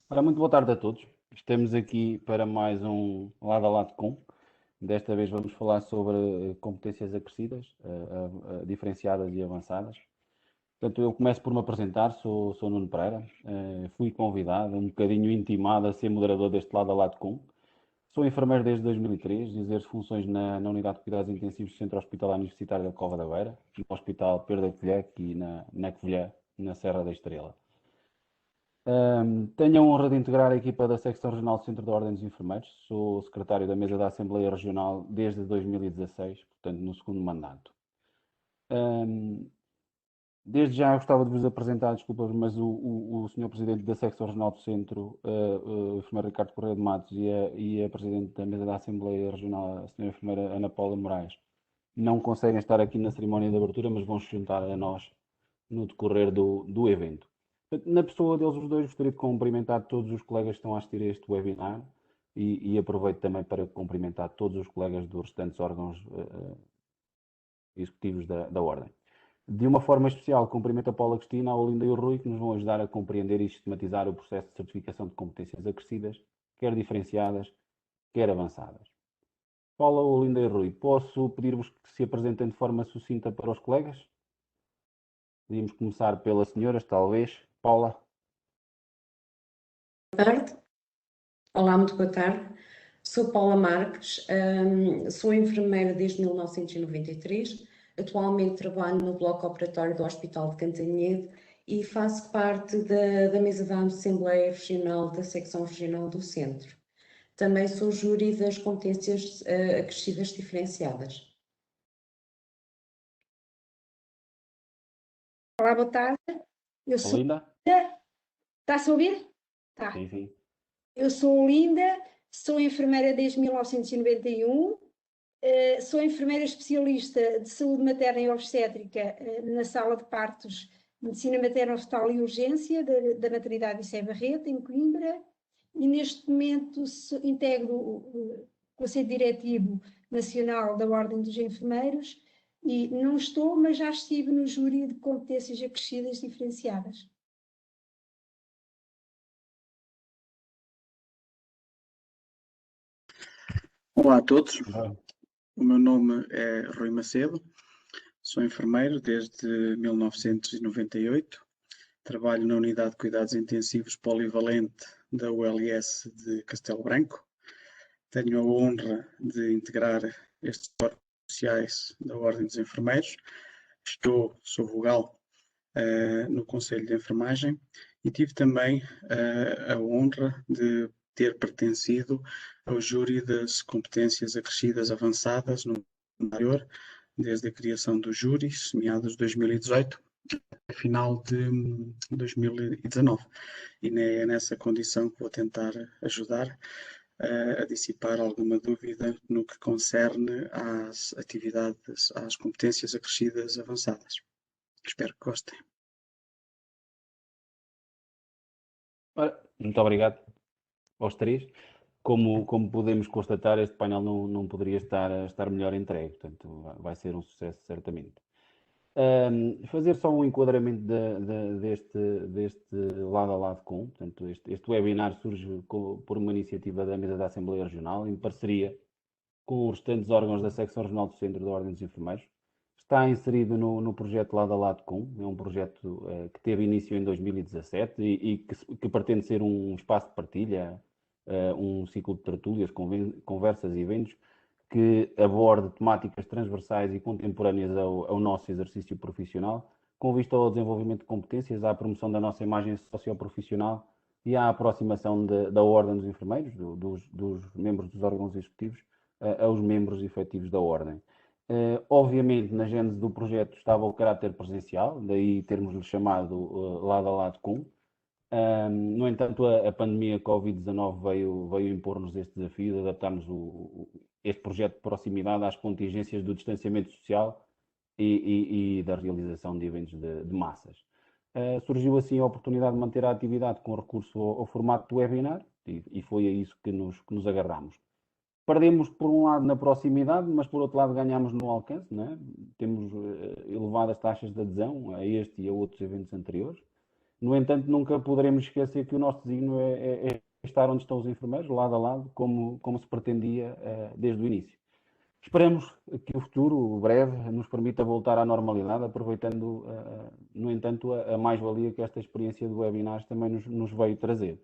Ora, muito boa tarde a todos. Estamos aqui para mais um Lado a Lado com. Desta vez vamos falar sobre competências acrescidas, diferenciadas e avançadas. Portanto, eu começo por me apresentar, sou Nuno Pereira, fui convidado, um bocadinho intimado a ser moderador deste Lado a Lado com. Sou enfermeiro desde 2003 e exerço funções na Unidade de Cuidados Intensivos do Centro Hospitalar Universitário da Cova da Beira, no Hospital Pedro de Covilhã e na Covilhã, na Serra da Estrela. Tenho a honra de integrar a equipa da Secção Regional do Centro da Ordem dos Enfermeiros. Sou secretário da mesa da Assembleia Regional desde 2016, portanto, no segundo mandato. Ahm, Desde já eu gostava de vos apresentar, desculpas, mas o Sr. Presidente da Secção Regional do Centro, o enfermeiro Ricardo Correia de Matos, e a Presidente da mesa da Assembleia Regional, a Sra. Enfermeira Ana Paula Moraes, não conseguem estar aqui na cerimónia de abertura, mas vão se juntar a nós no decorrer do evento. Na pessoa deles os dois, gostaria de cumprimentar todos os colegas que estão a assistir a este webinar e aproveito também para cumprimentar todos os colegas dos restantes órgãos executivos da Ordem. De uma forma especial, cumprimento a Paula Cristina, a Olinda e o Rui, que nos vão ajudar a compreender e sistematizar o processo de certificação de competências acrescidas, quer diferenciadas, quer avançadas. Paula, Olinda e Rui, posso pedir-vos que se apresentem de forma sucinta para os colegas? Podíamos começar pelas senhoras, talvez. Paula. Boa tarde. Olá, muito boa tarde. Sou Paula Marques, sou enfermeira desde 1993. Atualmente trabalho no bloco operatório do Hospital de Cantanhede e faço parte da mesa da Assembleia Regional da Secção Regional do Centro. Também sou júri das competências acrescidas diferenciadas. Olá, boa tarde. Eu sou Olinda? Linda. Está-se a ouvir? Tá. Sim, sim. Eu sou Linda, sou enfermeira desde 1991, sou enfermeira especialista de saúde materna e obstétrica na sala de partos, medicina materna, fetal e urgência da maternidade Issé Barreto, em Coimbra, e neste momento integro o Conselho Diretivo Nacional da Ordem dos Enfermeiros e não estou, mas já estive no júri de competências acrescidas diferenciadas. Olá a todos, Bom, o meu nome é Rui Macedo, sou enfermeiro desde 1998, trabalho na Unidade de Cuidados Intensivos Polivalente da ULS de Castelo Branco, tenho a honra de integrar estes órgãos sociais da Ordem dos Enfermeiros, sou vogal no Conselho de Enfermagem e tive também a honra de ter pertencido ao júri das competências acrescidas avançadas no anterior, desde a criação do júri, meados de 2018, até final de 2019. E é nessa condição que vou tentar ajudar a dissipar alguma dúvida no que concerne às atividades, às competências acrescidas avançadas. Espero que gostem. ora, muito obrigado aos três. Como podemos constatar, este painel não poderia estar melhor entregue, portanto, vai ser um sucesso, certamente. Fazer só um enquadramento deste lado a lado com, portanto, este webinar surge por uma iniciativa da mesa da Assembleia Regional, em parceria com os restantes órgãos da Secção Regional do Centro da Ordem dos Enfermeiros. Está inserido no projeto Lado a Lado com, é um projeto que teve início em 2017 e que pretende ser um espaço de partilha, um ciclo de tertúlias, conversas e eventos que aborde temáticas transversais e contemporâneas ao nosso exercício profissional, com vista ao desenvolvimento de competências, à promoção da nossa imagem socioprofissional e à aproximação da Ordem dos Enfermeiros, dos membros dos órgãos executivos, aos membros efetivos da Ordem. Obviamente, na gênese do projeto estava o caráter presencial, daí termos-lhe chamado Lado a Lado com. No entanto, a pandemia Covid-19 veio impor-nos este desafio de adaptarmos este projeto de proximidade às contingências do distanciamento social e da realização de eventos de massas. Surgiu assim a oportunidade de manter a atividade com recurso ao formato do webinar e foi a isso que nos agarramos. Perdemos, por um lado, na proximidade, mas por outro lado, ganhamos no alcance, não é? Temos elevadas taxas de adesão a este e a outros eventos anteriores. No entanto, nunca poderemos esquecer que o nosso desígnio é estar onde estão os enfermeiros, lado a lado, como se pretendia desde o início. Esperamos que o futuro, breve, nos permita voltar à normalidade, aproveitando, no entanto, a mais-valia que esta experiência do webinar também nos veio trazer.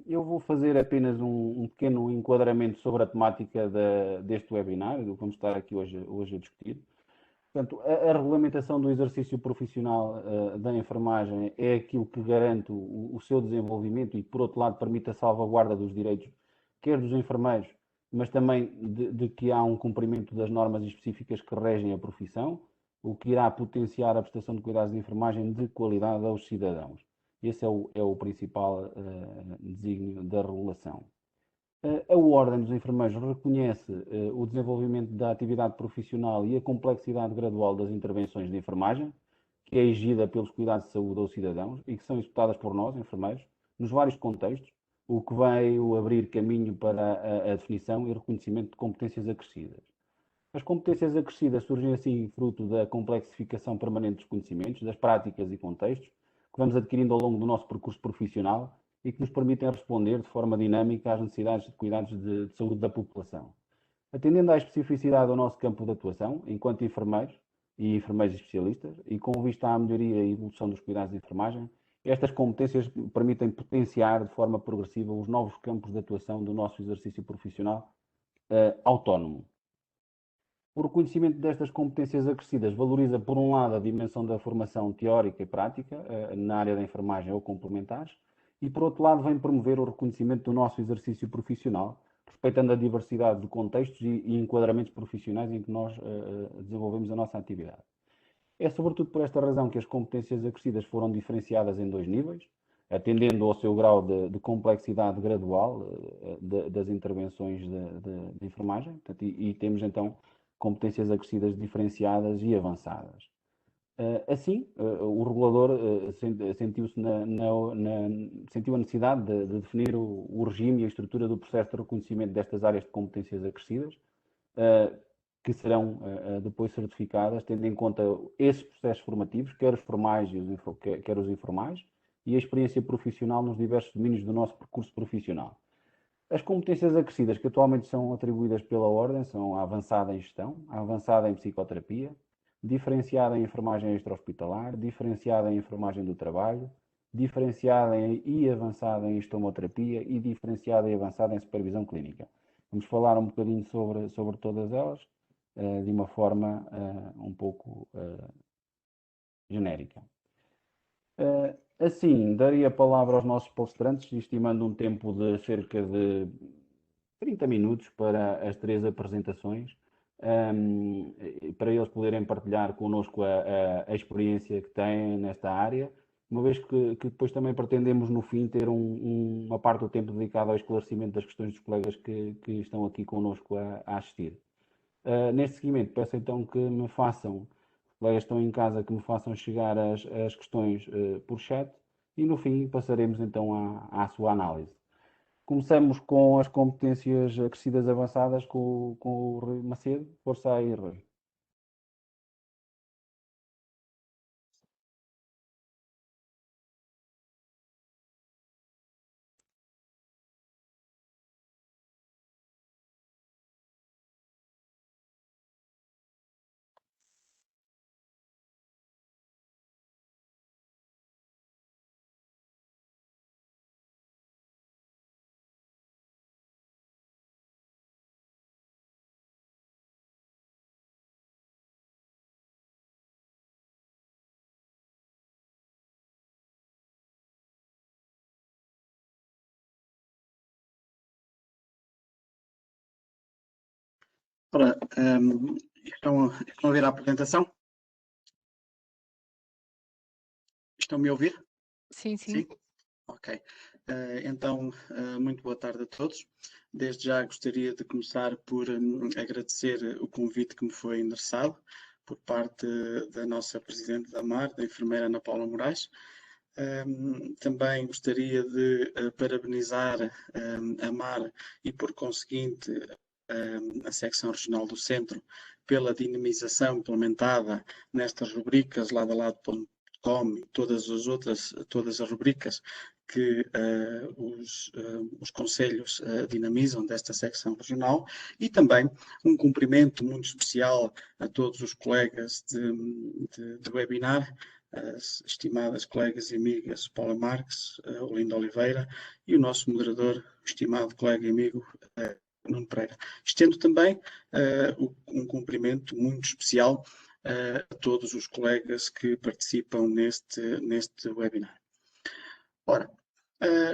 Eu vou fazer apenas um pequeno enquadramento sobre a temática deste webinar, do que vamos estar aqui hoje a discutir. Portanto, a regulamentação do exercício profissional da enfermagem é aquilo que garante o seu desenvolvimento e, por outro lado, permite a salvaguarda dos direitos, quer dos enfermeiros, mas também de que há um cumprimento das normas específicas que regem a profissão, o que irá potenciar a prestação de cuidados de enfermagem de qualidade aos cidadãos. Esse é o principal desígnio da regulação. A Ordem dos Enfermeiros reconhece o desenvolvimento da atividade profissional e a complexidade gradual das intervenções de enfermagem, que é exigida pelos cuidados de saúde aos cidadãos e que são executadas por nós, enfermeiros, nos vários contextos, o que veio abrir caminho para a definição e reconhecimento de competências acrescidas. As competências acrescidas surgem assim fruto da complexificação permanente dos conhecimentos, das práticas e contextos que vamos adquirindo ao longo do nosso percurso profissional e que nos permitem responder de forma dinâmica às necessidades de cuidados de saúde da população. Atendendo à especificidade do nosso campo de atuação, enquanto enfermeiros e enfermeiros especialistas, e com vista à melhoria e evolução dos cuidados de enfermagem, estas competências permitem potenciar de forma progressiva os novos campos de atuação do nosso exercício profissional autónomo. O reconhecimento destas competências acrescidas valoriza, por um lado, a dimensão da formação teórica e prática na área da enfermagem ou complementares, e, por outro lado, vem promover o reconhecimento do nosso exercício profissional, respeitando a diversidade de contextos e enquadramentos profissionais em que nós desenvolvemos a nossa atividade. É sobretudo por esta razão que as competências acrescidas foram diferenciadas em 2 níveis, atendendo ao seu grau de complexidade gradual das intervenções de enfermagem, portanto, e temos então competências acrescidas diferenciadas e avançadas. Assim, o regulador sentiu a necessidade de definir o regime e a estrutura do processo de reconhecimento destas áreas de competências acrescidas, que serão depois certificadas, tendo em conta esses processos formativos, quer os formais quer os informais, e a experiência profissional nos diversos domínios do nosso percurso profissional. As competências acrescidas que atualmente são atribuídas pela Ordem são a avançada em gestão, a avançada em psicoterapia, diferenciada em enfermagem extra-hospitalar, diferenciada em enfermagem do trabalho, diferenciada e avançada em estomoterapia e diferenciada e avançada em supervisão clínica. Vamos falar um bocadinho sobre todas elas de uma forma um pouco genérica. Assim, daria a palavra aos nossos palestrantes, estimando um tempo de cerca de 30 minutos para as 3 apresentações, para eles poderem partilhar connosco a experiência que têm nesta área, uma vez que depois também pretendemos no fim ter uma parte do tempo dedicado ao esclarecimento das questões dos colegas que estão aqui connosco a assistir. Neste seguimento, peço então que me façam, os colegas estão em casa, que me façam chegar as questões por chat e no fim passaremos então à sua análise. Começamos com as competências acrescidas avançadas com o Rui Macedo. Força aí, Rui. Ora, estão a ver a apresentação? Estão-me a ouvir? Sim. Sim? Ok. Então, muito boa tarde a todos. Desde já gostaria de começar por agradecer o convite que me foi endereçado por parte da nossa Presidente da MAR, da enfermeira Ana Paula Moraes. Também gostaria de parabenizar a MAR e, por conseguinte, a Secção Regional do Centro pela dinamização implementada nestas rubricas lado a lado como todas as rubricas que os conselhos dinamizam desta secção regional, e também um cumprimento muito especial a todos os colegas de webinar, as estimadas colegas e amigas Paula Marques, Olinda Oliveira e o nosso moderador, estimado colega e amigo Nuno Pereira. Estendo também um cumprimento muito especial a todos os colegas que participam neste webinar. Ora,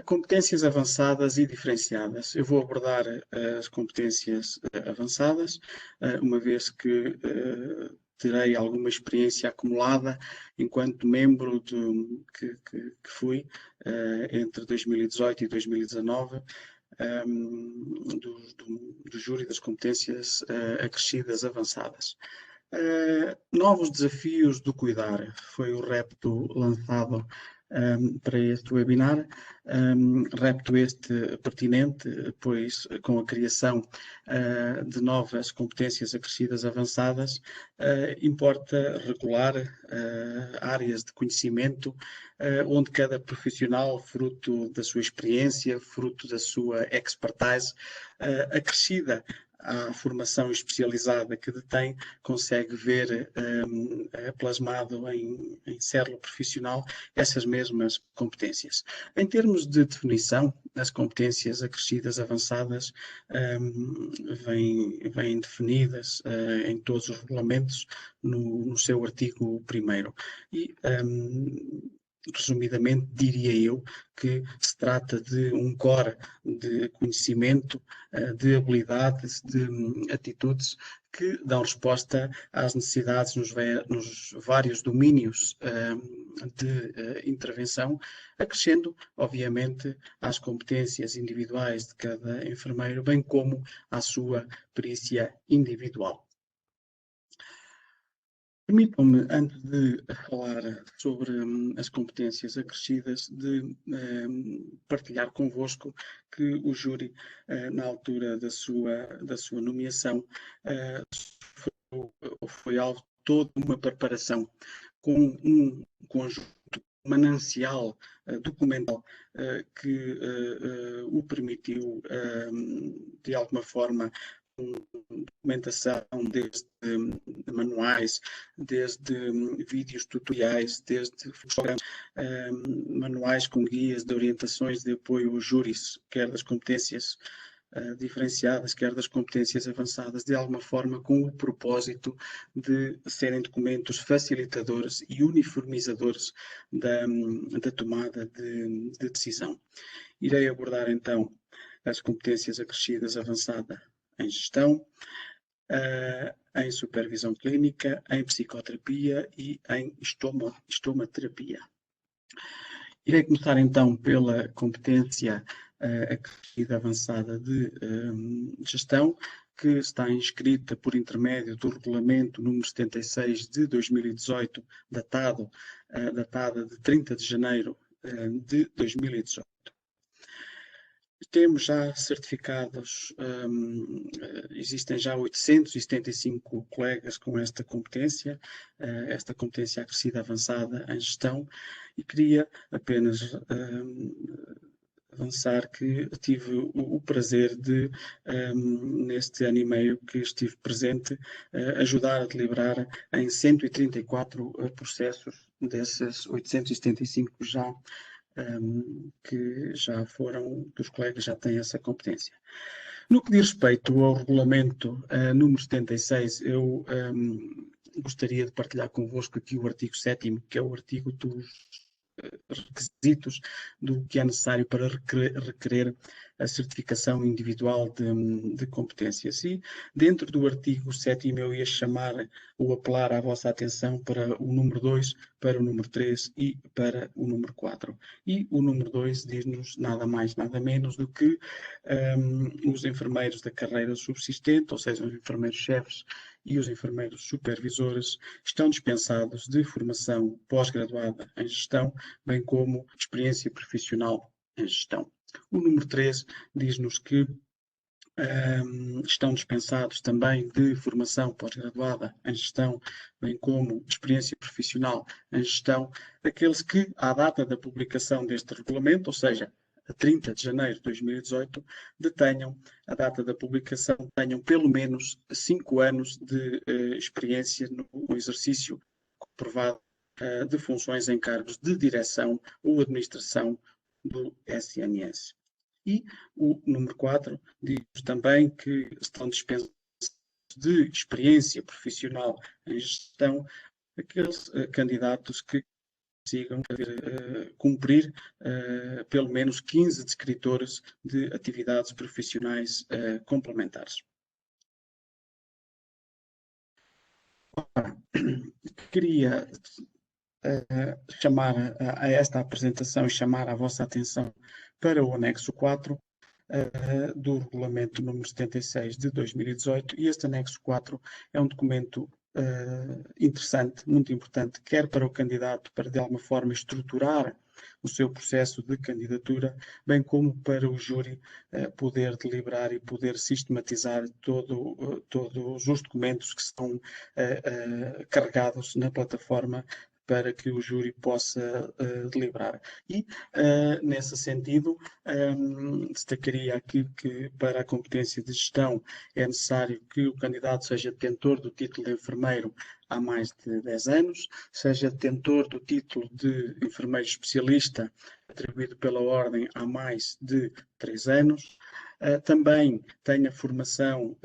competências avançadas e diferenciadas. Eu vou abordar as competências avançadas, uma vez que terei alguma experiência acumulada enquanto membro que fui entre 2018 e 2019 do júri das competências acrescidas avançadas. Novos desafios do cuidar foi o repto lançado para este webinar, repto este pertinente, pois com a criação de novas competências acrescidas avançadas, importa regular áreas de conhecimento onde cada profissional, fruto da sua experiência, fruto da sua expertise, acrescida à formação especializada que detém, consegue ver plasmado em célula profissional essas mesmas competências. Em termos de definição, as competências acrescidas avançadas vêm definidas em todos os regulamentos no seu artigo 1º. E resumidamente, diria eu que se trata de um core de conhecimento, de habilidades, de atitudes que dão resposta às necessidades nos vários domínios de intervenção, acrescendo, obviamente, às competências individuais de cada enfermeiro, bem como à sua perícia individual. Permitam-me, antes de falar sobre as competências acrescidas, de partilhar convosco que o júri, na altura da sua nomeação, foi alvo de toda uma preparação com um conjunto manancial documental que o permitiu, de alguma forma, documentação, desde manuais, desde vídeos tutoriais, desde manuais com guias de orientações de apoio aos júris, quer das competências diferenciadas, quer das competências avançadas, de alguma forma com o propósito de serem documentos facilitadores e uniformizadores da tomada de decisão. Irei abordar então as competências acrescidas avançada em gestão, em supervisão clínica, em psicoterapia e em estomaterapia. Irei começar então pela competência acrescida avançada de gestão, que está inscrita por intermédio do regulamento número 76 de 2018, datada de 30 de janeiro de 2018. Temos já certificados, existem já 875 colegas com esta competência acrescida avançada em gestão, e queria apenas avançar que tive o prazer de, neste ano e meio que estive presente, ajudar a deliberar em 134 processos desses 875 já que já foram, dos colegas já têm essa competência. No que diz respeito ao regulamento número 76, eu gostaria de partilhar convosco aqui o artigo 7º, que é o artigo dos requisitos do que é necessário para requerer a certificação individual de competências. E dentro do artigo 7º eu ia chamar ou apelar à vossa atenção para o número 2, para o número 3 e para o número 4. E o número 2 diz-nos nada mais, nada menos do que os enfermeiros da carreira subsistente, ou seja, os enfermeiros-chefes e os enfermeiros supervisores, estão dispensados de formação pós-graduada em gestão, bem como experiência profissional em gestão. O número 3 diz-nos que estão dispensados também de formação pós-graduada em gestão, bem como experiência profissional em gestão, aqueles que, à data da publicação deste regulamento, ou seja, a 30 de janeiro de 2018, detenham, a data da publicação, tenham pelo menos 5 anos de experiência no exercício comprovado de funções em cargos de direção ou administração do SNS. E o número 4 diz também que estão dispensados de experiência profissional em gestão aqueles candidatos que consigam cumprir pelo menos 15 descritores de atividades profissionais complementares. Queria chamar a esta apresentação e chamar a vossa atenção para o anexo 4 do regulamento número 76 de 2018, e este anexo 4 é um documento interessante, muito importante, quer para o candidato, para de alguma forma estruturar o seu processo de candidatura, bem como para o júri poder deliberar e poder sistematizar todos os documentos que são carregados na plataforma para que o júri possa deliberar. E, nesse sentido, destacaria aqui que para a competência de gestão é necessário que o candidato seja detentor do título de enfermeiro há mais de 10 anos, seja detentor do título de enfermeiro especialista atribuído pela Ordem há mais de 3 anos, também tenha formação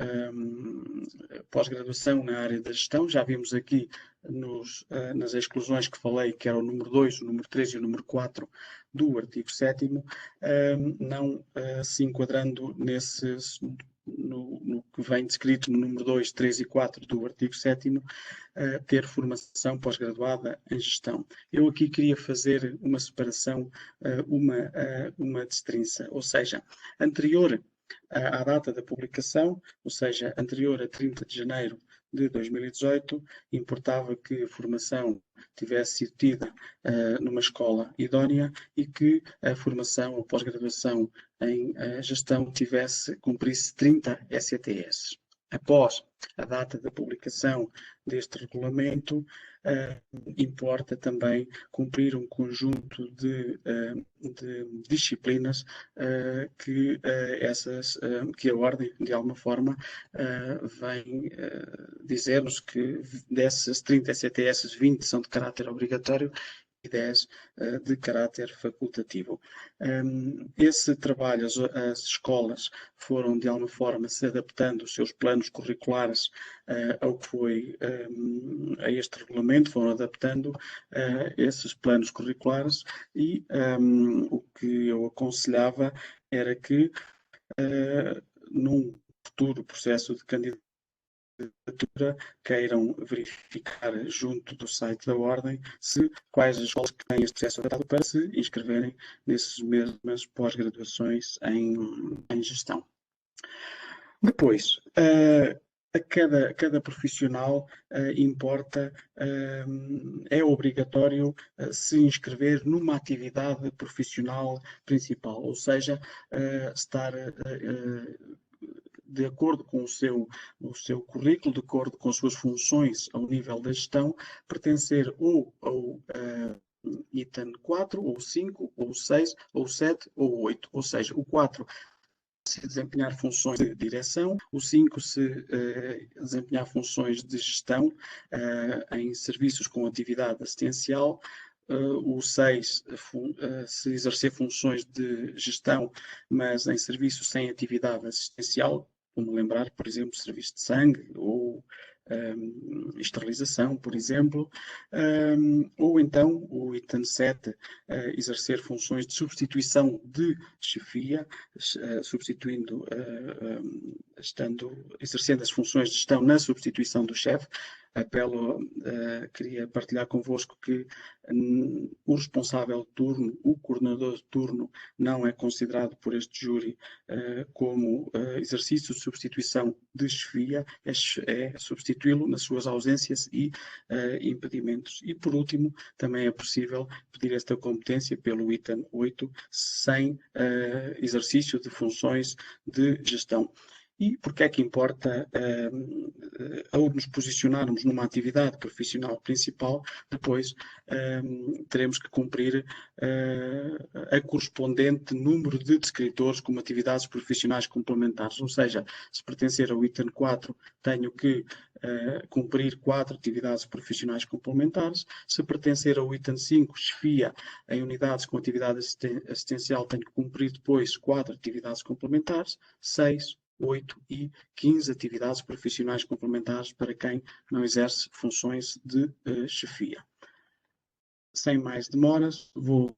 pós-graduação na área da gestão. Já vimos aqui nas exclusões que falei, que era o número 2, o número 3 e o número 4 do artigo 7º, não se enquadrando no que vem descrito no número 2, 3 e 4 do artigo 7º, ter formação pós-graduada em gestão. Eu aqui queria fazer uma separação, uma distinção, ou seja, anterior à data da publicação, ou seja, anterior a 30 de janeiro de 2018, importava que a formação tivesse sido tida numa escola idónea e que a formação ou pós-graduação em gestão cumprisse 30 ECTS. Após a data da publicação deste regulamento, importa também cumprir um conjunto de disciplinas que a Ordem, de alguma forma, vem dizer-nos que dessas 30 ECTS, 20 são de caráter obrigatório e 10 de caráter facultativo. Esse trabalho, as escolas foram de alguma forma se adaptando os seus planos curriculares ao que foi a este regulamento, foram adaptando esses planos curriculares e o que eu aconselhava era que num futuro processo de candidatura queiram verificar junto do site da Ordem quais as escolas que têm este processo adaptado para se inscreverem nessas mesmas pós-graduações em gestão. Depois, a cada profissional importa, é obrigatório se inscrever numa atividade profissional principal, ou seja, estar de acordo com o seu currículo, de acordo com as suas funções ao nível da gestão, pertencer ou ao item 4, ou 5, ou 6, ou 7, ou 8. Ou seja, o 4 se desempenhar funções de direção, o 5 se desempenhar funções de gestão em serviços com atividade assistencial, o 6 se exercer funções de gestão, mas em serviços sem atividade assistencial, como lembrar, por exemplo, serviço de sangue ou esterilização, por exemplo, ou então o item 7, exercer funções de substituição de chefia, exercendo as funções de gestão na substituição do chefe. Queria partilhar convosco que o responsável de turno, o coordenador de turno, não é considerado por este júri como exercício de substituição de chefia, é substituí-lo nas suas ausências e impedimentos. E, por último, também é possível pedir esta competência pelo item 8, sem exercício de funções de gestão. E porque é que importa, ao nos posicionarmos numa atividade profissional principal, depois teremos que cumprir a correspondente número de descritores como atividades profissionais complementares, ou seja, se pertencer ao item 4, tenho que cumprir 4 atividades profissionais complementares. Se pertencer ao item 5, chefia em unidades com atividade assistencial, tenho que cumprir depois 4 atividades complementares, 6, 8 e 15 atividades profissionais complementares para quem não exerce funções de chefia. Sem mais demoras, vou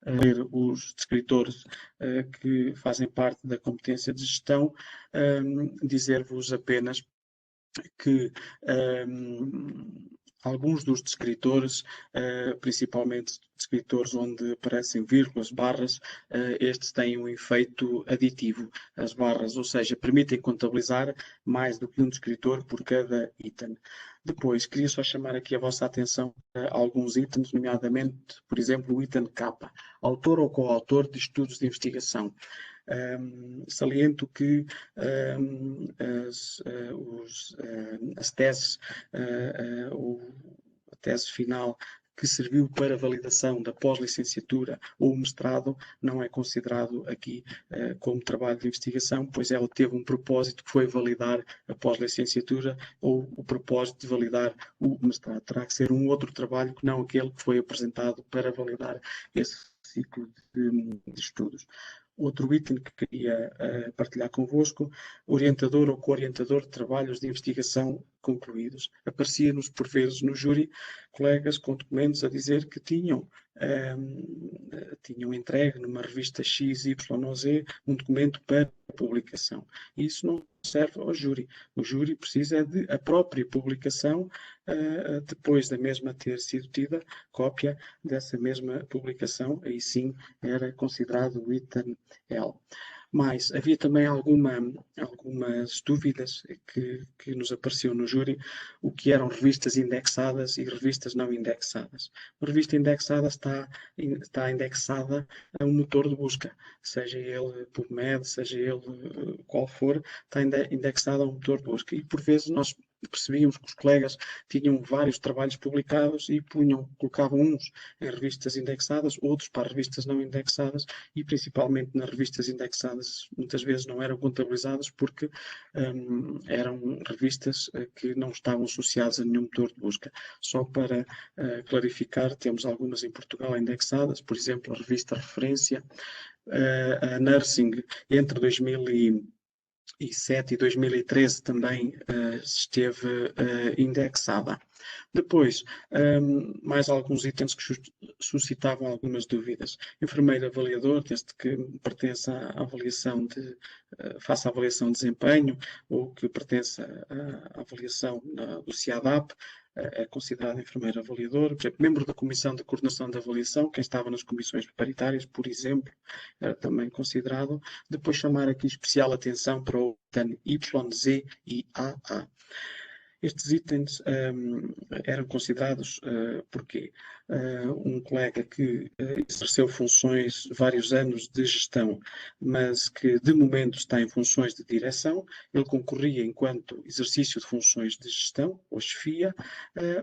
ler os descritores que fazem parte da competência de gestão, dizer-vos apenas que alguns dos descritores, principalmente descritores onde aparecem vírgulas, barras, estes têm um efeito aditivo. As barras, ou seja, permitem contabilizar mais do que um descritor por cada item. Depois, queria só chamar aqui a vossa atenção a alguns itens, nomeadamente, por exemplo, o item K, autor ou coautor de estudos de investigação. Saliento que as teses, a tese final que serviu para validação da pós-licenciatura ou mestrado não é considerado aqui como trabalho de investigação, pois ela teve um propósito que foi validar a pós-licenciatura ou o propósito de validar o mestrado. Terá que ser um outro trabalho que não aquele que foi apresentado para validar esse ciclo de estudos. Outro item que queria partilhar convosco, orientador ou co-orientador de trabalhos de investigação concluídos. Aparecia-nos por vezes no júri colegas com documentos a dizer que tinham entregue numa revista X, Y ou Z um documento para publicação. Isso não serve ao júri. O júri precisa de a própria publicação, depois da mesma ter sido tida cópia dessa mesma publicação, aí sim era considerado o item L. Mas havia também algumas dúvidas que nos apareciam no júri, o que eram revistas indexadas e revistas não indexadas. Uma revista indexada está indexada a um motor de busca, seja ele PubMed, seja ele qual for, está indexada a um motor de busca. E por vezes nós percebíamos que os colegas tinham vários trabalhos publicados e colocavam uns em revistas indexadas, outros para revistas não indexadas, e principalmente nas revistas indexadas muitas vezes não eram contabilizadas porque eram revistas que não estavam associadas a nenhum motor de busca. Só para clarificar, temos algumas em Portugal indexadas, por exemplo, a revista Referência, a Nursing entre 2007 e 2013 também esteve indexada. Depois, mais alguns itens que suscitavam algumas dúvidas. Enfermeiro avaliador, desde que pertence à avaliação faça a avaliação de desempenho ou que pertence à avaliação do CIADAP, é considerado enfermeiro avaliador. Por exemplo, membro da Comissão de Coordenação da Avaliação, quem estava nas comissões paritárias, por exemplo, era também considerado. Depois chamar aqui especial atenção para o item Y, Z e AA. Estes itens eram considerados porque um colega que exerceu funções, vários anos de gestão, mas que de momento está em funções de direção, ele concorria enquanto exercício de funções de gestão, ou chefia,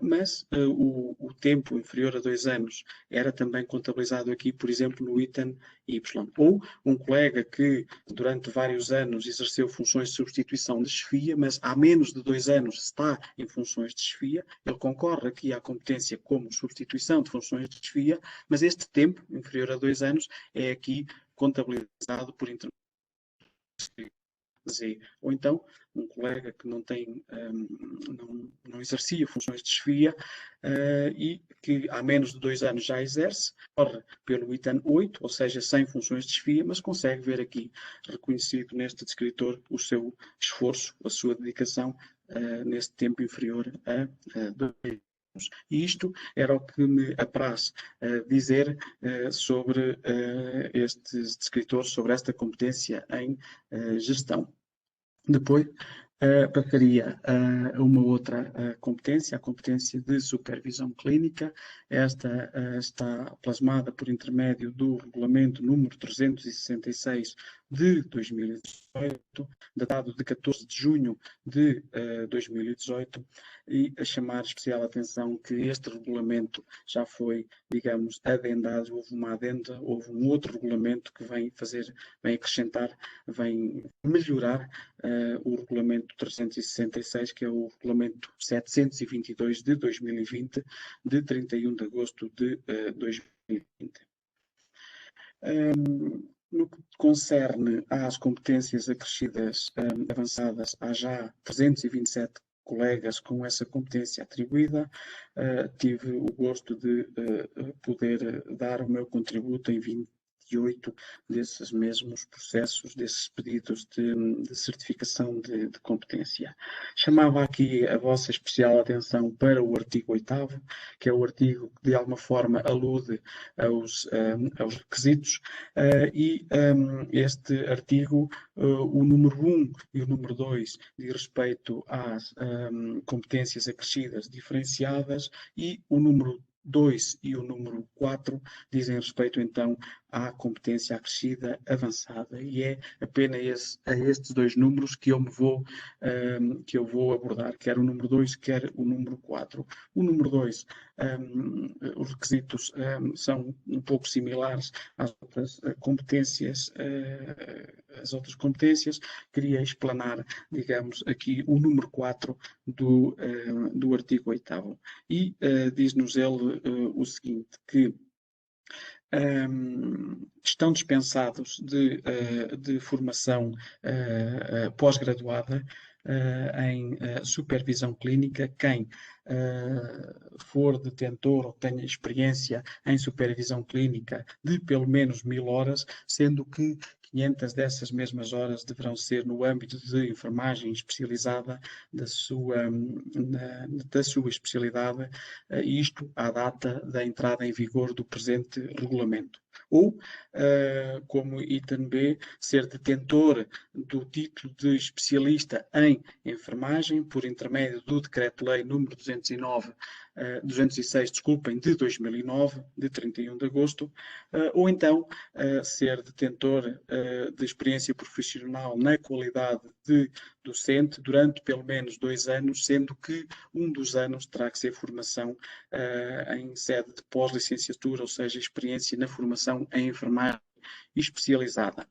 mas o tempo inferior a 2 anos era também contabilizado aqui, por exemplo, no item Y. Ou um colega que durante vários anos exerceu funções de substituição de chefia, mas há menos de 2 anos está em funções de chefia, ele concorre aqui à competência como substituição de funções de chefia, mas este tempo, inferior a 2 anos, é aqui contabilizado por intermédio Z. Ou então, um colega que não exercia funções de chefia e que há menos de 2 anos já exerce, corre pelo item 8, ou seja, sem funções de chefia, mas consegue ver aqui reconhecido neste descritor o seu esforço, a sua dedicação neste tempo inferior a 2 anos. E isto era o que me apraz dizer sobre estes descritores, sobre esta competência em gestão. Depois, passaria a uma outra competência, a competência de supervisão clínica. Esta está plasmada por intermédio do regulamento número 366 de 2018, datado de 14 de junho de 2018, e a chamar especial atenção que este regulamento já foi, digamos, adendado, houve uma adenda, houve um outro regulamento que vem acrescentar, vem melhorar o regulamento 366, que é o regulamento 722 de 2020, de 31 de agosto de 2020. No que concerne às competências acrescidas avançadas, há já 327 colegas com essa competência atribuída. Tive o gosto de poder dar o meu contributo em 28 desses mesmos processos, desses pedidos de certificação de competência. Chamava aqui a vossa especial atenção para o artigo 8º, que é o artigo que de alguma forma alude aos requisitos, e este artigo, o número 1 e o número 2, diz respeito às competências acrescidas diferenciadas, e o número 2 e o número 4 dizem respeito então à competência acrescida avançada, e é apenas a estes dois números que eu vou abordar, quer o número 2, quer o número 4. O número 2, os requisitos são um pouco similares às outras competências. Queria explanar, digamos, aqui o número 4 do artigo 8º, e diz-nos ele o seguinte, que estão dispensados de formação pós-graduada em supervisão clínica quem for detentor ou tenha experiência em supervisão clínica de pelo menos 1000 horas, sendo que 500 dessas mesmas horas deverão ser no âmbito de enfermagem especializada da sua especialidade, isto à data da entrada em vigor do presente regulamento. Ou, como item B, ser detentor do título de especialista em enfermagem por intermédio do Decreto-Lei número 206, de 2009, de 31 de agosto, ou então ser detentor de experiência profissional na qualidade de docente durante pelo menos 2 anos, sendo que um dos anos terá que ser formação em sede de pós-licenciatura, ou seja, experiência na formação em enfermagem especializada.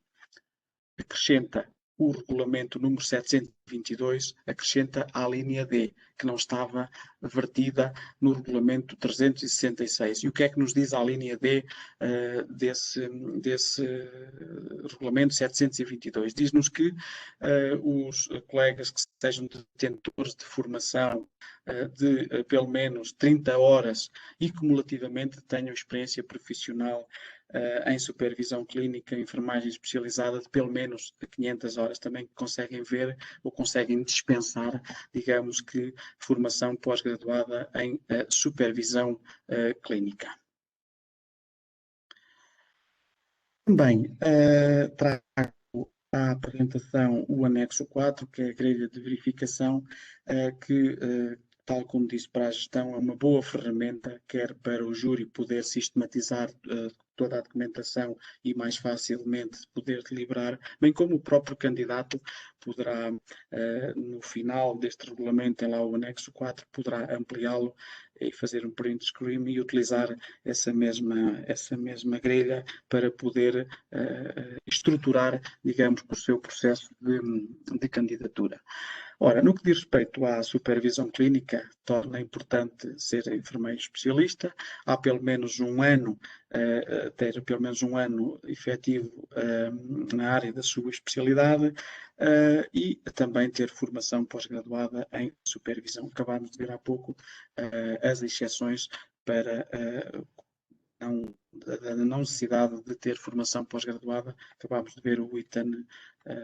Acrescenta o regulamento número 722, acrescenta a linha D, que não estava vertida no regulamento 366. E o que é que nos diz a linha D desse regulamento 722? Diz-nos que os colegas que sejam detentores de formação de pelo menos 30 horas e cumulativamente tenham experiência profissional em supervisão clínica, enfermagem especializada de pelo menos 500 horas, também conseguem ver ou conseguem dispensar, digamos que, formação pós-graduada em supervisão clínica. Também trago à apresentação o anexo 4, que é a grelha de verificação, que tal como disse para a gestão, é uma boa ferramenta, quer para o júri poder sistematizar toda a documentação e mais facilmente poder deliberar, bem como o próprio candidato poderá, no final deste regulamento, tem lá o anexo 4, poderá ampliá-lo e fazer um print screen e utilizar essa mesma grelha para poder estruturar, digamos, o seu processo de candidatura. Ora, no que diz respeito à supervisão clínica, torna importante ser enfermeiro especialista, há pelo menos um ano, ter pelo menos um ano efetivo na área da sua especialidade e também ter formação pós-graduada em supervisão. Acabámos de ver há pouco as exceções para a não necessidade de ter formação pós-graduada. Acabámos de ver o item,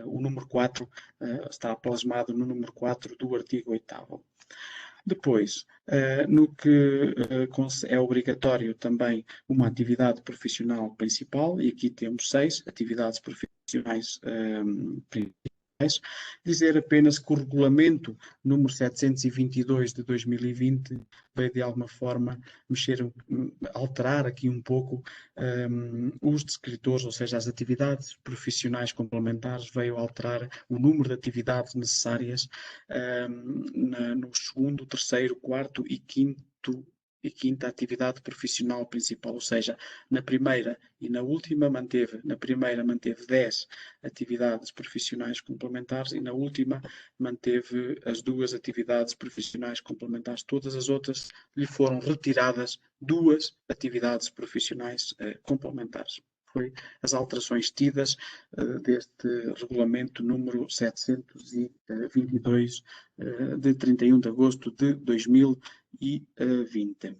o número 4, está plasmado no número 4 do artigo 8º. Depois, no que é obrigatório também uma atividade profissional principal, e aqui temos 6 atividades profissionais principais. Dizer apenas que o regulamento número 722 de 2020 veio de alguma forma alterar aqui um pouco os descritores, ou seja, as atividades profissionais complementares, veio alterar o número de atividades necessárias no segundo, terceiro, quarto e quinta atividade profissional principal, ou seja, na primeira e na última manteve 10 atividades profissionais complementares e na última manteve as 2 atividades profissionais complementares. Todas as outras lhe foram retiradas 2 atividades profissionais complementares. Foi as alterações tidas deste regulamento número 722 de 31 de agosto de 2020.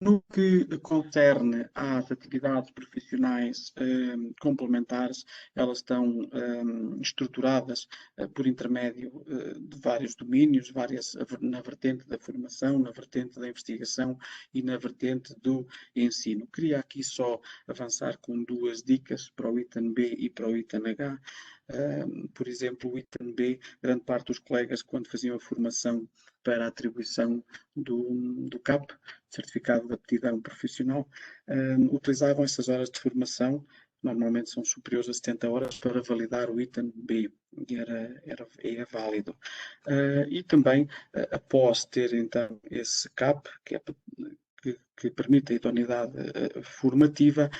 No que concerne às atividades profissionais complementares, elas estão estruturadas por intermédio de vários domínios, na vertente da formação, na vertente da investigação e na vertente do ensino. Queria aqui só avançar com 2 dicas para o item B e para o item H. Por exemplo, o item B, grande parte dos colegas, quando faziam a formação para a atribuição do CAP, Certificado de Aptidão Profissional, utilizavam essas horas de formação, normalmente são superiores a 70 horas, para validar o item B, e é válido. E também, após ter então esse CAP, que permite a idoneidade formativa,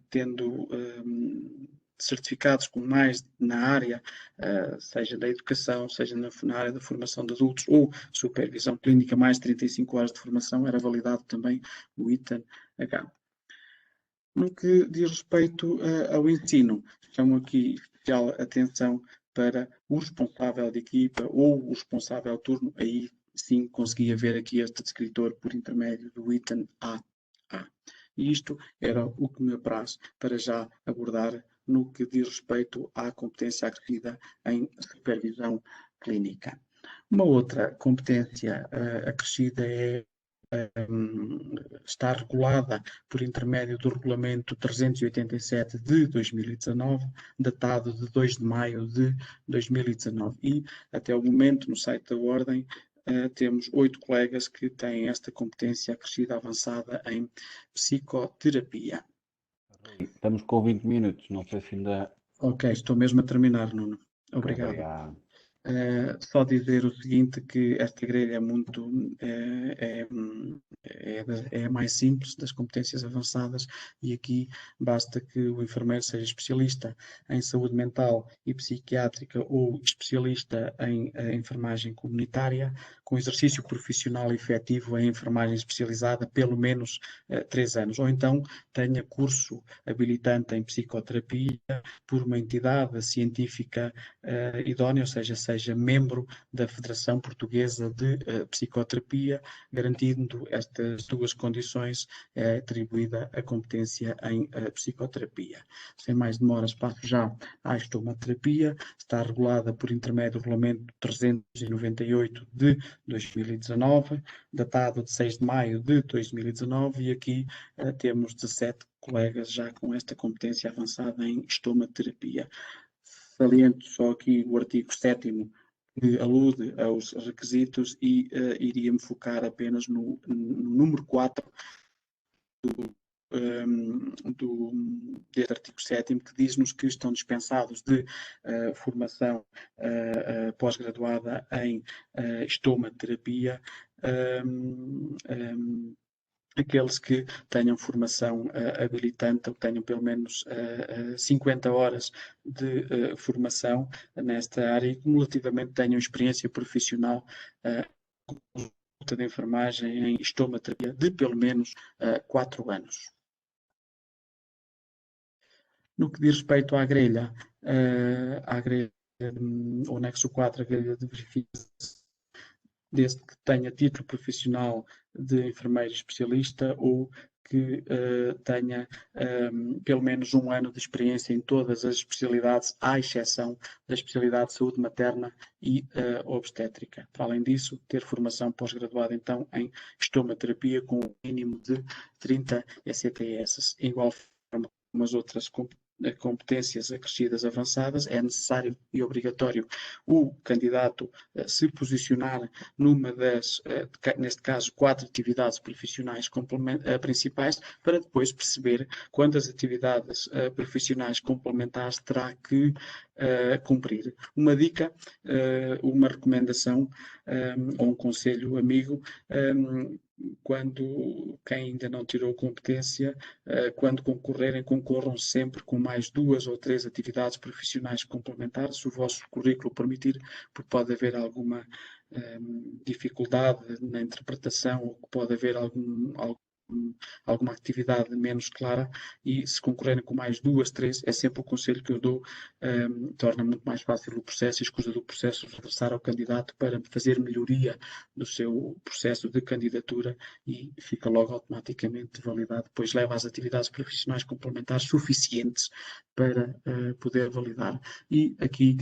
tendo certificados com mais na área, seja da educação, seja na área da formação de adultos ou supervisão clínica, mais de 35 horas de formação, era validado também o item H. No que diz respeito ao ensino, chamo aqui especial atenção para o responsável de equipa ou o responsável de turno, aí sim conseguia ver aqui este descritor por intermédio do item A. E isto era o que me apraz para já abordar no que diz respeito à competência acrescida em supervisão clínica. Uma outra competência acrescida está regulada por intermédio do Regulamento 387 de 2019, datado de 2 de maio de 2019. E, até o momento, no site da Ordem, temos 8 colegas que têm esta competência acrescida avançada em psicoterapia. Estamos com 20 minutos, não sei se ainda... Ok, estou mesmo a terminar, Nuno. Obrigado. Obrigado. Só dizer o seguinte, que esta grelha é muito é a mais simples das competências avançadas, e aqui basta que o enfermeiro seja especialista em saúde mental e psiquiátrica ou especialista em enfermagem comunitária, com exercício profissional efetivo em enfermagem especializada pelo menos 3 anos, ou então tenha curso habilitante em psicoterapia por uma entidade científica idónea, ou seja membro da Federação Portuguesa de Psicoterapia, garantindo estas 2 condições, é atribuída a competência em psicoterapia. Sem mais demoras, passo já à estomaterapia. Está regulada por intermédio do Regulamento 398 de 2019, datado de 6 de maio de 2019, e aqui temos 17 colegas já com esta competência avançada em estomaterapia. Saliento só aqui o artigo 7º, que alude aos requisitos, e iria-me focar apenas no número 4 deste artigo 7º, que diz-nos que estão dispensados de formação pós-graduada em estomaterapia aqueles que tenham formação habilitante ou tenham pelo menos 50 horas de formação nesta área e cumulativamente tenham experiência profissional de enfermagem em estomaterapia de pelo menos 4 anos. No que diz respeito à grelha, o anexo 4, a grelha de verificação, desde que tenha título profissional de enfermeiro especialista ou que tenha pelo menos 1 ano de experiência em todas as especialidades, à exceção da especialidade de saúde materna e obstétrica. Para além disso, ter formação pós-graduada então em estomaterapia com um mínimo de 30 ECTS, em igual forma como as outras competências competências acrescidas avançadas, é necessário e obrigatório o candidato se posicionar numa das, neste caso, 4 atividades profissionais principais, para depois perceber quantas atividades profissionais complementares terá que cumprir. Uma dica, uma recomendação ou um conselho amigo, quando quem ainda não tirou competência, quando concorrerem, concorram sempre com mais 2 ou 3 atividades profissionais complementares, se o vosso currículo permitir, porque pode haver alguma dificuldade na interpretação, ou pode haver alguma atividade menos clara, e se concorrerem com mais 2, 3, é sempre o conselho que eu dou, torna muito mais fácil o processo e escusa do processo regressar ao candidato para fazer melhoria do seu processo de candidatura e fica logo automaticamente validado, depois leva às atividades profissionais complementares suficientes para poder validar. E aqui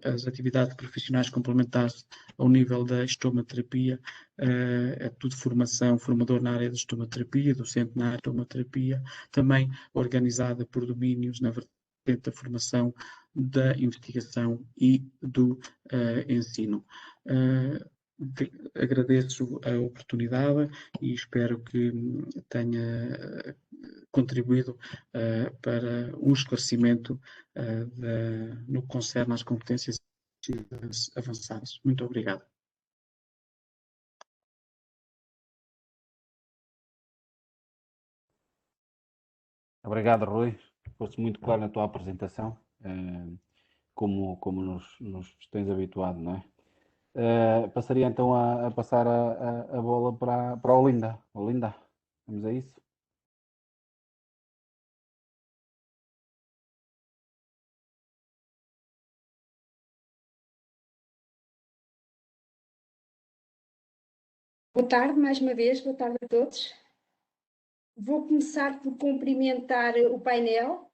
as atividades profissionais complementares ao nível da estomaterapia, é tudo formação, formador na área da estomaterapia, docente na área da estomaterapia, também organizada por domínios na vertente da formação, da investigação e do ensino. Agradeço a oportunidade e espero que tenha contribuído para um esclarecimento no que concerne às competências avançadas. Muito obrigado. Obrigado, Rui. Foste muito claro na tua apresentação, como nos tens habituado, não é? Passaria então a passar a bola para a Olinda. Olinda, vamos a isso? Boa tarde, mais uma vez, boa tarde a todos. Vou começar por cumprimentar o painel,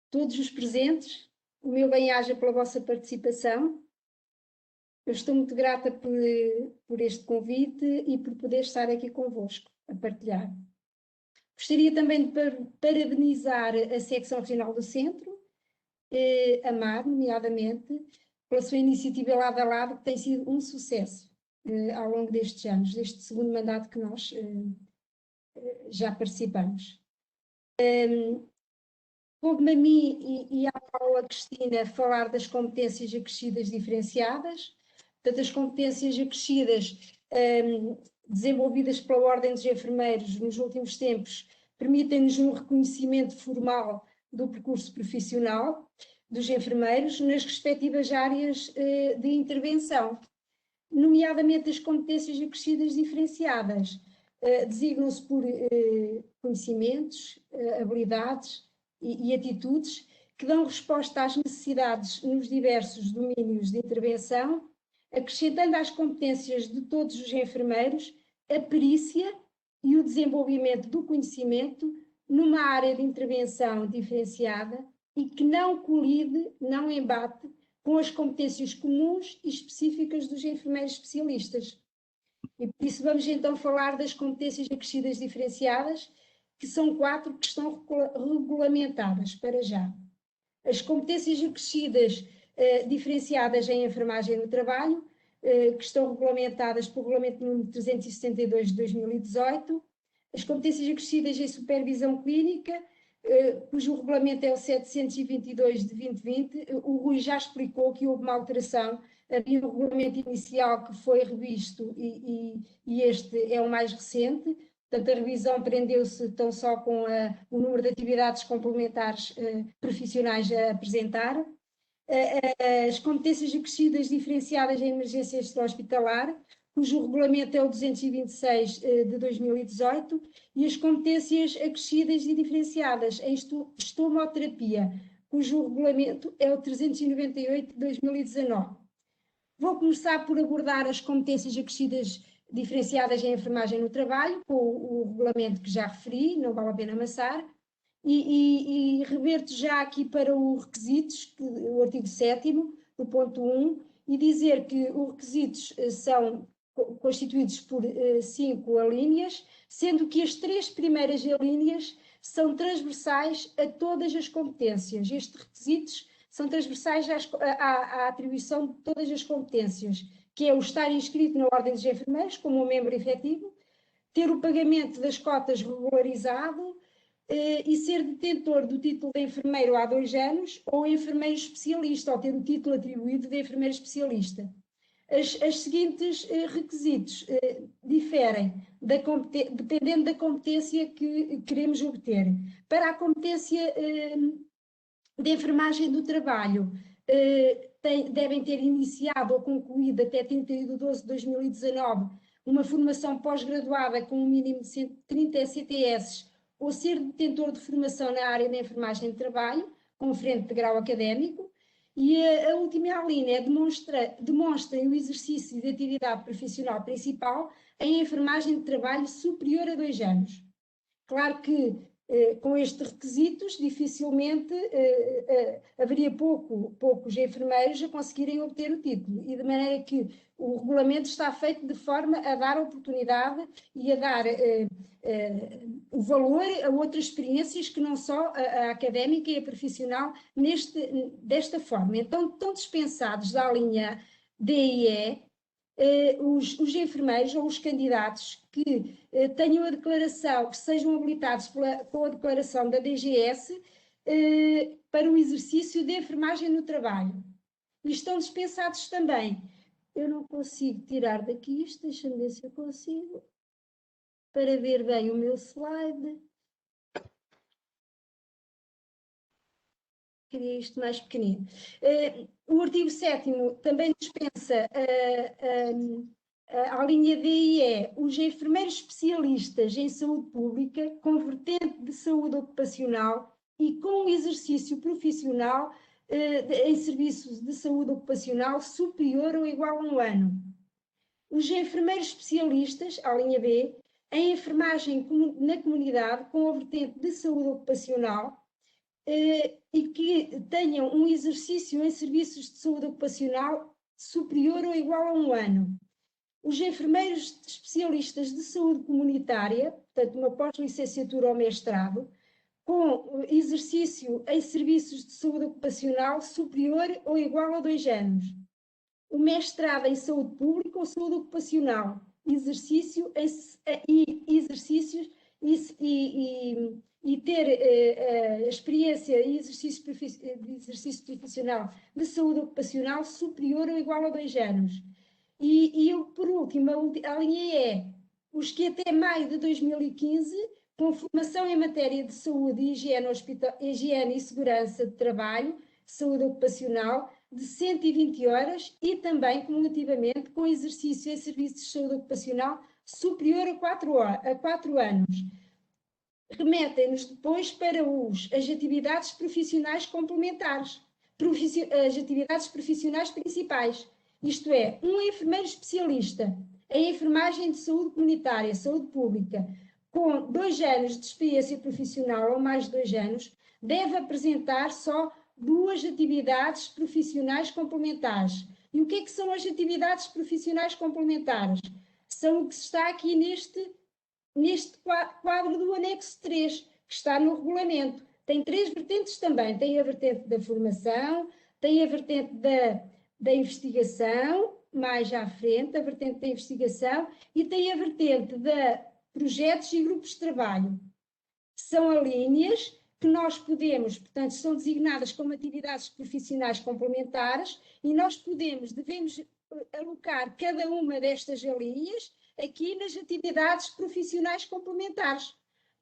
todos os presentes, o meu bem-aja pela vossa participação. Eu estou muito grata por este convite e por poder estar aqui convosco a partilhar. Gostaria também de parabenizar a secção regional do Centro, a MAR, nomeadamente, pela sua iniciativa lado a lado, que tem sido um sucesso ao longo destes anos, deste segundo mandato que nós já participamos. Coube-me a mim e à Paula Cristina falar das competências acrescidas diferenciadas. Portanto, as competências acrescidas desenvolvidas pela Ordem dos Enfermeiros nos últimos tempos permitem-nos um reconhecimento formal do percurso profissional dos enfermeiros nas respectivas áreas de intervenção, nomeadamente as competências acrescidas diferenciadas. Designam-se por conhecimentos, habilidades e atitudes que dão resposta às necessidades nos diversos domínios de intervenção, acrescentando às competências de todos os enfermeiros a perícia e o desenvolvimento do conhecimento numa área de intervenção diferenciada e que não colide, não embate com as competências comuns e específicas dos enfermeiros especialistas. E por isso vamos então falar das competências acrescidas diferenciadas, que são 4 que estão regulamentadas para já. As competências acrescidas diferenciadas em enfermagem no trabalho, que estão regulamentadas pelo Regulamento número 372 de 2018. As competências acrescidas em supervisão clínica, cujo regulamento é o 722 de 2020. O Rui já explicou que houve uma alteração. Havia um regulamento inicial que foi revisto e este é o mais recente. Portanto, a revisão prendeu-se tão só com o número de atividades complementares profissionais a apresentar. As competências acrescidas diferenciadas em emergência extra-hospitalar, cujo regulamento é o 226 de 2018, e as competências acrescidas e diferenciadas em estomoterapia, cujo regulamento é o 398 de 2019. Vou começar por abordar as competências acrescidas diferenciadas em enfermagem no trabalho, com o regulamento que já referi, não vale a pena amassar, e reverto já aqui para os requisitos, o artigo 7º, do ponto 1, e dizer que os requisitos são constituídos por 5 alíneas, sendo que as 3 primeiras alíneas são transversais a todas as competências. Estes requisitos são transversais à atribuição de todas as competências, que é o estar inscrito na Ordem dos Enfermeiros como um membro efetivo, ter o pagamento das cotas regularizado e ser detentor do título de enfermeiro há 2 anos ou enfermeiro especialista, ou ter o título atribuído de enfermeiro especialista. Os seguintes requisitos diferem dependendo da competência que queremos obter. Para a competência de enfermagem do trabalho, devem ter iniciado ou concluído até 31 de 12 de 2019 uma formação pós-graduada com um mínimo de 30 CTS ou ser detentor de formação na área da enfermagem de trabalho, conferente de grau académico. E a última linha demonstra o exercício de atividade profissional principal em enfermagem de trabalho superior a 2 anos. Claro que com estes requisitos dificilmente haveria poucos enfermeiros a conseguirem obter o título, e de maneira que o regulamento está feito de forma a dar oportunidade e a dar o valor a outras experiências que não só a académica e a profissional desta forma. Então, estão dispensados da linha D e E os enfermeiros ou os candidatos que tenham a declaração, que sejam habilitados com a declaração da DGS para o exercício de enfermagem no trabalho. E estão dispensados também. Eu não consigo tirar daqui isto, deixa-me ver se eu consigo, para ver bem o meu slide. Queria isto mais pequenino. O artigo 7º também dispensa a linha D e E, os enfermeiros especialistas em saúde pública com vertente de saúde ocupacional e com exercício profissional em serviços de saúde ocupacional superior ou igual a 1 ano. Os enfermeiros especialistas, a linha B, em enfermagem na comunidade com a vertente de saúde ocupacional e que tenham um exercício em serviços de saúde ocupacional superior ou igual a 1 ano. Os enfermeiros especialistas de saúde comunitária, portanto, uma pós-licenciatura ou mestrado, com exercício em serviços de saúde ocupacional superior ou igual a 2 anos. O mestrado em saúde pública ou saúde ocupacional, exercícios e ter experiência e exercício profissional de saúde ocupacional superior ou igual a 2 anos. E por último, a linha E, os que até maio de 2015, com formação em matéria de saúde e higiene e segurança de trabalho, saúde ocupacional, de 120 horas e também cumulativamente com exercício em serviços de saúde ocupacional superior a 4 anos. Remetem-nos depois para as atividades profissionais complementares, as atividades profissionais principais, isto é, um enfermeiro especialista em enfermagem de saúde comunitária, saúde pública, com 2 anos de experiência profissional ou mais de 2 anos, deve apresentar só 2 atividades profissionais complementares. E o que é que são as atividades profissionais complementares? São o que está aqui neste quadro do anexo 3, que está no regulamento. Tem 3 vertentes também. Tem a vertente da formação, tem a vertente da investigação, mais à frente, a vertente da investigação, e tem a vertente de projetos e grupos de trabalho. São alíneas que nós podemos, portanto, são designadas como atividades profissionais complementares e nós devemos alocar cada uma destas alíneas aqui nas atividades profissionais complementares.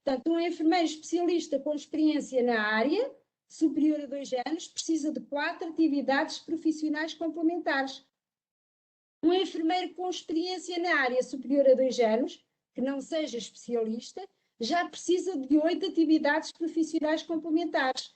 Portanto, um enfermeiro especialista com experiência na área, superior a 2 anos, precisa de 4 atividades profissionais complementares. Um enfermeiro com experiência na área superior a 2 anos, que não seja especialista, já precisa de 8 atividades profissionais complementares.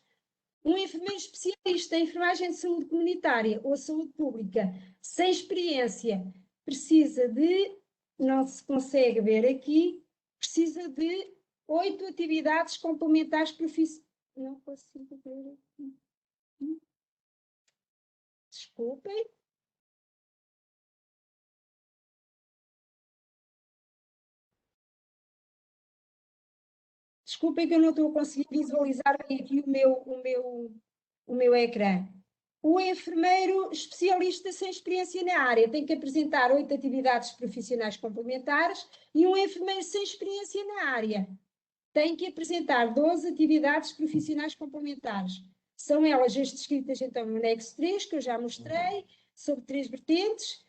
Um enfermeiro especialista em enfermagem de saúde comunitária ou saúde pública, sem experiência, precisa de, não se consegue ver aqui, precisa de 8 atividades complementares profissionais. Não consigo ver aqui. Desculpem. Desculpem que eu não estou a conseguir visualizar bem aqui o meu ecrã. O enfermeiro especialista sem experiência na área tem que apresentar 8 atividades profissionais complementares e um enfermeiro sem experiência na área tem que apresentar 12 atividades profissionais complementares. São elas as descritas então no anexo 3, que eu já mostrei, sobre 3 vertentes,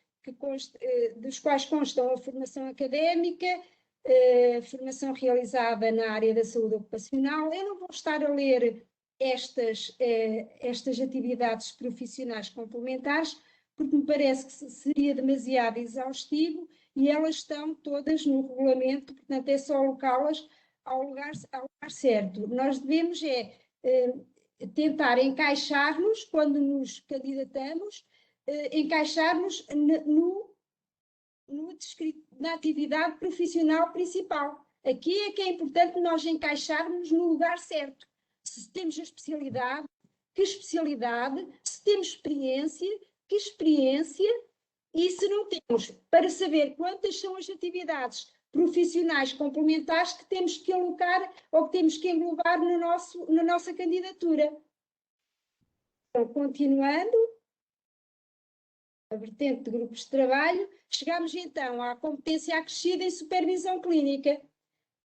dos quais constam a formação académica, formação realizada na área da saúde ocupacional. Eu não vou estar a ler estas atividades profissionais complementares, porque me parece que seria demasiado exaustivo e elas estão todas no regulamento, portanto é só alocá-las ao lugar certo. Nós devemos tentar encaixar-nos, quando nos candidatamos, encaixar-nos na atividade profissional principal. Aqui é que é importante nós encaixarmos no lugar certo. Se temos a especialidade, que especialidade, se temos experiência, que experiência, e se não temos, para saber quantas são as atividades profissionais complementares que temos que alocar ou que temos que englobar na nossa candidatura. Então, continuando, a vertente de grupos de trabalho, chegamos então à competência acrescida em supervisão clínica,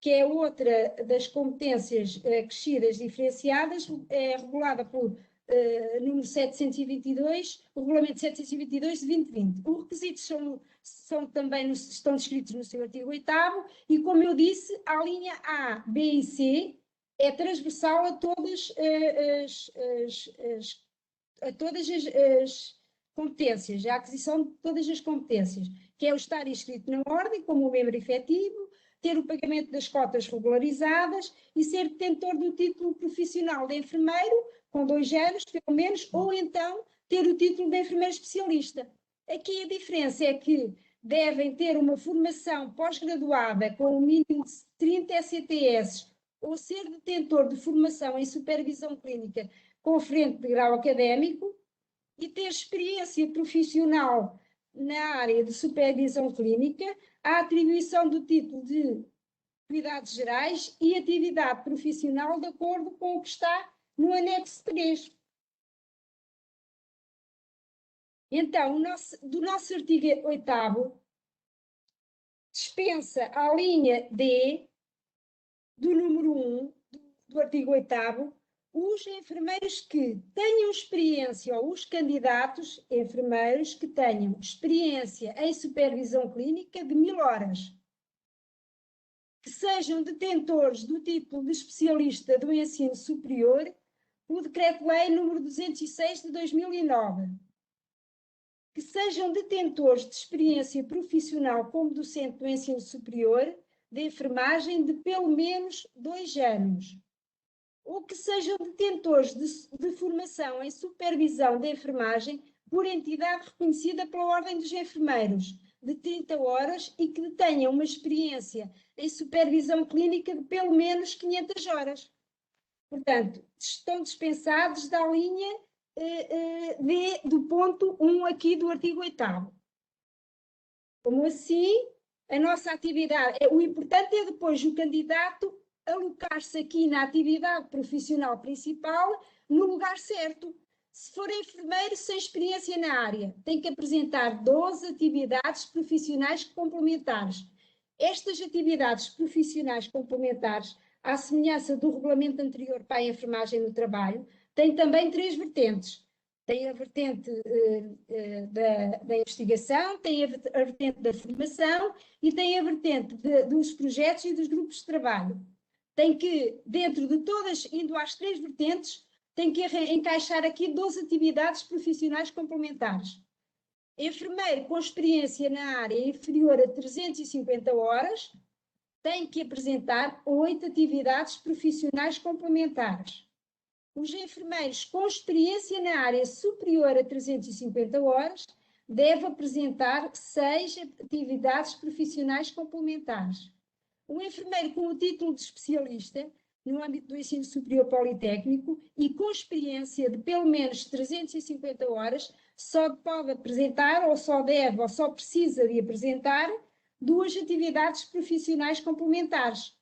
que é outra das competências acrescidas diferenciadas, é regulada por número 722, o regulamento 722 de 2020. Os requisitos estão descritos no seu artigo 8º e, como eu disse, a linha A, B e C é transversal a todas as competências, a aquisição de todas as competências, que é o estar inscrito na ordem como membro efetivo, ter o pagamento das cotas regularizadas e ser detentor do título profissional de enfermeiro, com 2 anos, pelo menos, ou então ter o título de enfermeiro especialista. Aqui a diferença é que devem ter uma formação pós-graduada com o mínimo de 30 ECTS ou ser detentor de formação em supervisão clínica conferente de grau académico e ter experiência profissional na área de supervisão clínica, a atribuição do título de cuidados gerais e atividade profissional de acordo com o que está no anexo 3. Então, do nosso artigo 8º, dispensa a linha D do número 1 do artigo 8º, os enfermeiros que tenham experiência, ou os candidatos enfermeiros que tenham experiência em supervisão clínica de 1000 horas, que sejam detentores do título de especialista do ensino superior, o Decreto-Lei número 206 de 2009, que sejam detentores de experiência profissional como docente do ensino superior de enfermagem de pelo menos 2 anos, ou que sejam detentores de formação em supervisão de enfermagem por entidade reconhecida pela Ordem dos Enfermeiros, de 30 horas e que tenham uma experiência em supervisão clínica de pelo menos 500 horas. Portanto, estão dispensados da linha D do ponto 1 aqui do artigo 8º. Como assim, a nossa atividade, o importante é depois o candidato alocar-se aqui na atividade profissional principal no lugar certo. Se for enfermeiro sem experiência na área, tem que apresentar 12 atividades profissionais complementares. Estas atividades profissionais complementares, à semelhança do regulamento anterior para a enfermagem no trabalho, têm também 3 vertentes. Tem a vertente da investigação, tem a vertente da formação e tem a vertente dos projetos e dos grupos de trabalho. Tem que, dentro de todas, indo às 3 vertentes, tem que encaixar aqui 12 atividades profissionais complementares. Enfermeiro com experiência na área inferior a 350 horas tem que apresentar 8 atividades profissionais complementares. Os enfermeiros com experiência na área superior a 350 horas devem apresentar 6 atividades profissionais complementares. Um enfermeiro com o título de especialista no âmbito do ensino superior politécnico e com experiência de pelo menos 350 horas só pode apresentar, ou só deve, ou só precisa de apresentar 2 atividades profissionais complementares.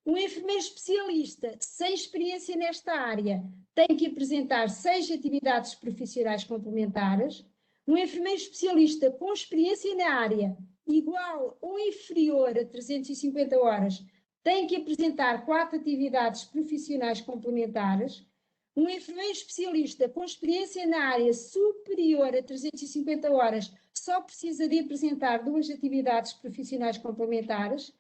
Um enfermeiro especialista sem experiência nesta área tem que apresentar 6 atividades profissionais complementares. Um enfermeiro especialista com experiência na área igual ou inferior a 350 horas tem que apresentar 4 atividades profissionais complementares. Um enfermeiro especialista com experiência na área superior a 350 horas só precisa de apresentar 2 atividades profissionais complementares.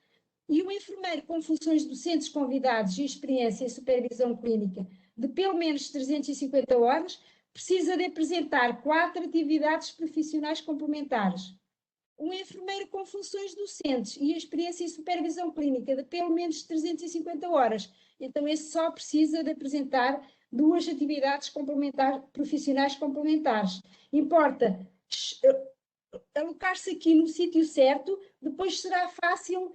E um enfermeiro com funções docentes convidados e experiência em supervisão clínica de pelo menos 350 horas precisa de apresentar 4 atividades profissionais complementares. Um enfermeiro com funções docentes e experiência em supervisão clínica de pelo menos 350 horas, então esse só precisa de apresentar 2 atividades profissionais complementares. Importa alocar-se aqui no sítio certo, depois será fácil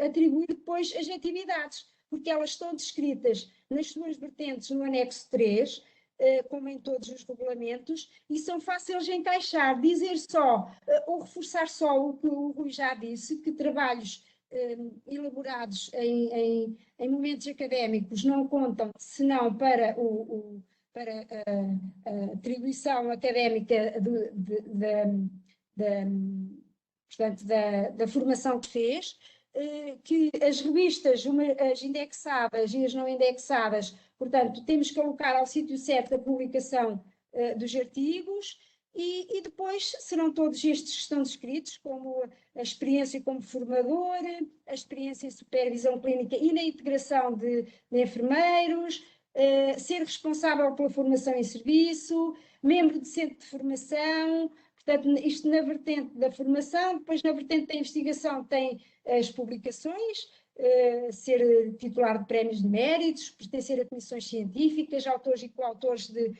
atribuir depois as atividades, porque elas estão descritas nas suas vertentes no anexo 3, como em todos os regulamentos, e são fáceis de encaixar. Dizer só, ou reforçar só o que o Rui já disse, que trabalhos elaborados em momentos académicos não contam senão para para a atribuição académica portanto, da formação que fez, que as revistas, as indexadas e as não indexadas, portanto, temos que alocar ao sítio certo a publicação dos artigos, e depois serão todos estes que estão descritos, como a experiência como formadora, a experiência em supervisão clínica e na integração de enfermeiros, ser responsável pela formação em serviço, membro de centro de formação. Portanto, isto na vertente da formação. Depois na vertente da investigação tem as publicações, ser titular de prémios de méritos, pertencer a comissões científicas, autores e coautores de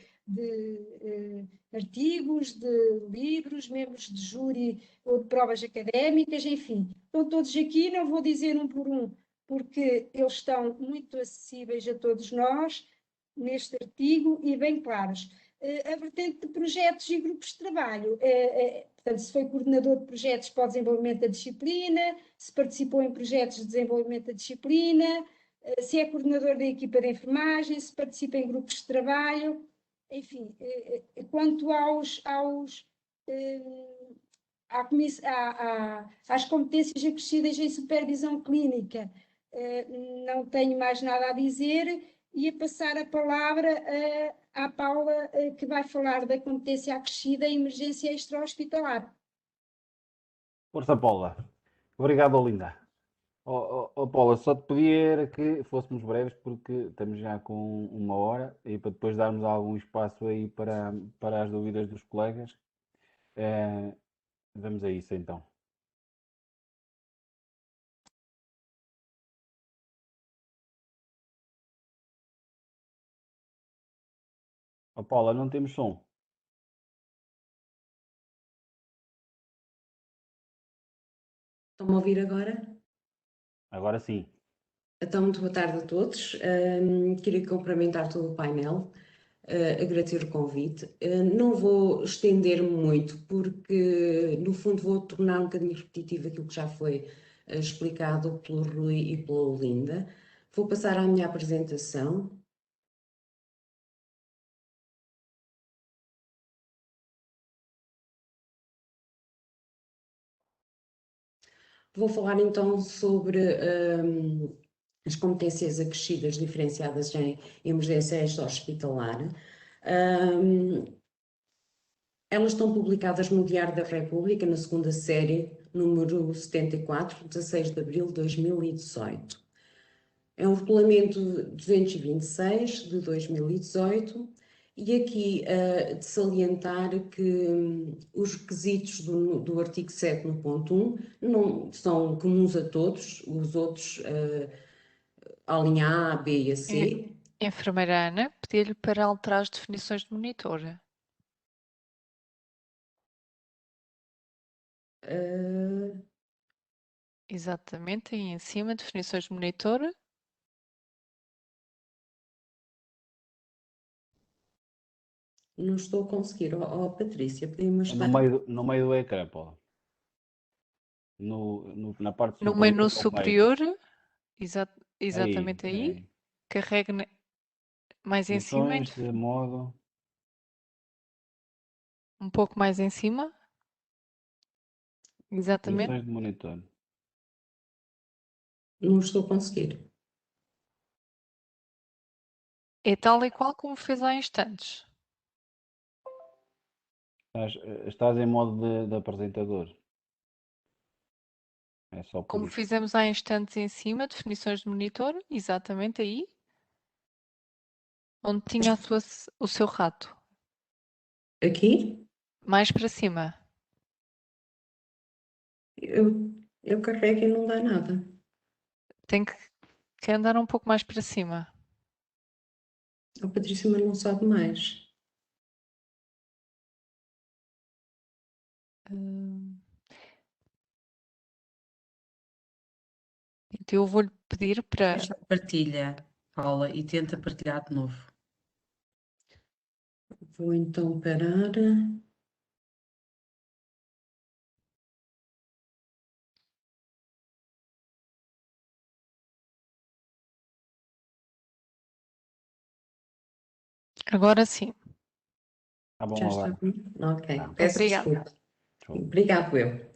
artigos, de livros, membros de júri ou de provas académicas, enfim. Estão todos aqui, não vou dizer um por um, porque eles estão muito acessíveis a todos nós neste artigo e bem claros. A vertente de projetos e grupos de trabalho, portanto, se foi coordenador de projetos para o desenvolvimento da disciplina, se participou em projetos de desenvolvimento da disciplina, se é coordenador da equipa de enfermagem, se participa em grupos de trabalho, enfim. Quanto às competências acrescidas em supervisão clínica, não tenho mais nada a dizer, e a passar a palavra à Paula, que vai falar da competência acrescida em emergência extra-hospitalar. Força, Paula. Obrigado, Olinda. Paula, só te pedia que fôssemos breves, porque estamos já com 1 hora, e para depois darmos algum espaço aí para as dúvidas dos colegas. Vamos a isso então. Paula, não temos som. Estão-me a ouvir agora? Agora sim. Então, muito boa tarde a todos. Queria cumprimentar todo o painel, agradecer o convite. Não vou estender-me muito, porque no fundo vou tornar um bocadinho repetitivo aquilo que já foi explicado pelo Rui e pela Olinda. Vou passar à minha apresentação. Vou falar então sobre as competências acrescidas diferenciadas em emergência extra-hospitalar. Elas estão publicadas no Diário da República, na segunda série, número 74, 16 de abril de 2018. É um regulamento 226 de 2018, e aqui de salientar que os requisitos do artigo 7 no ponto 1 não são comuns a todos, os outros, a linha A, B e a C. Enfermeira Ana, pedi-lhe para alterar as definições de monitor. Exatamente, aí em cima, definições de monitor. Não estou a conseguir. Patrícia, podemos É estar... no meio do ecrã, Paula. na parte No superior menu ao meio. superior, Aí, exatamente aí, aí. carregue mais em cima, Funções de modo. um pouco mais em cima, exatamente. Funções de monitor. Não estou a conseguir. É tal e qual como fez há instantes. Estás em modo de apresentador. É só por Como isso. fizemos há instantes em cima, definições de monitor, exatamente aí, onde tinha o seu rato. Aqui, Mais para cima. eu carrego e não dá nada. Tem que andar um pouco mais para cima. A Patrícia mas não sabe mais. Então eu vou-lhe pedir para... Fecha a partilha, Paula, e tenta partilhar de novo. Vou então parar. Agora sim. Tá bom Já está agora. comigo? Ok, Tá. peço Obrigada. desculpa. Show. Obrigado, eu.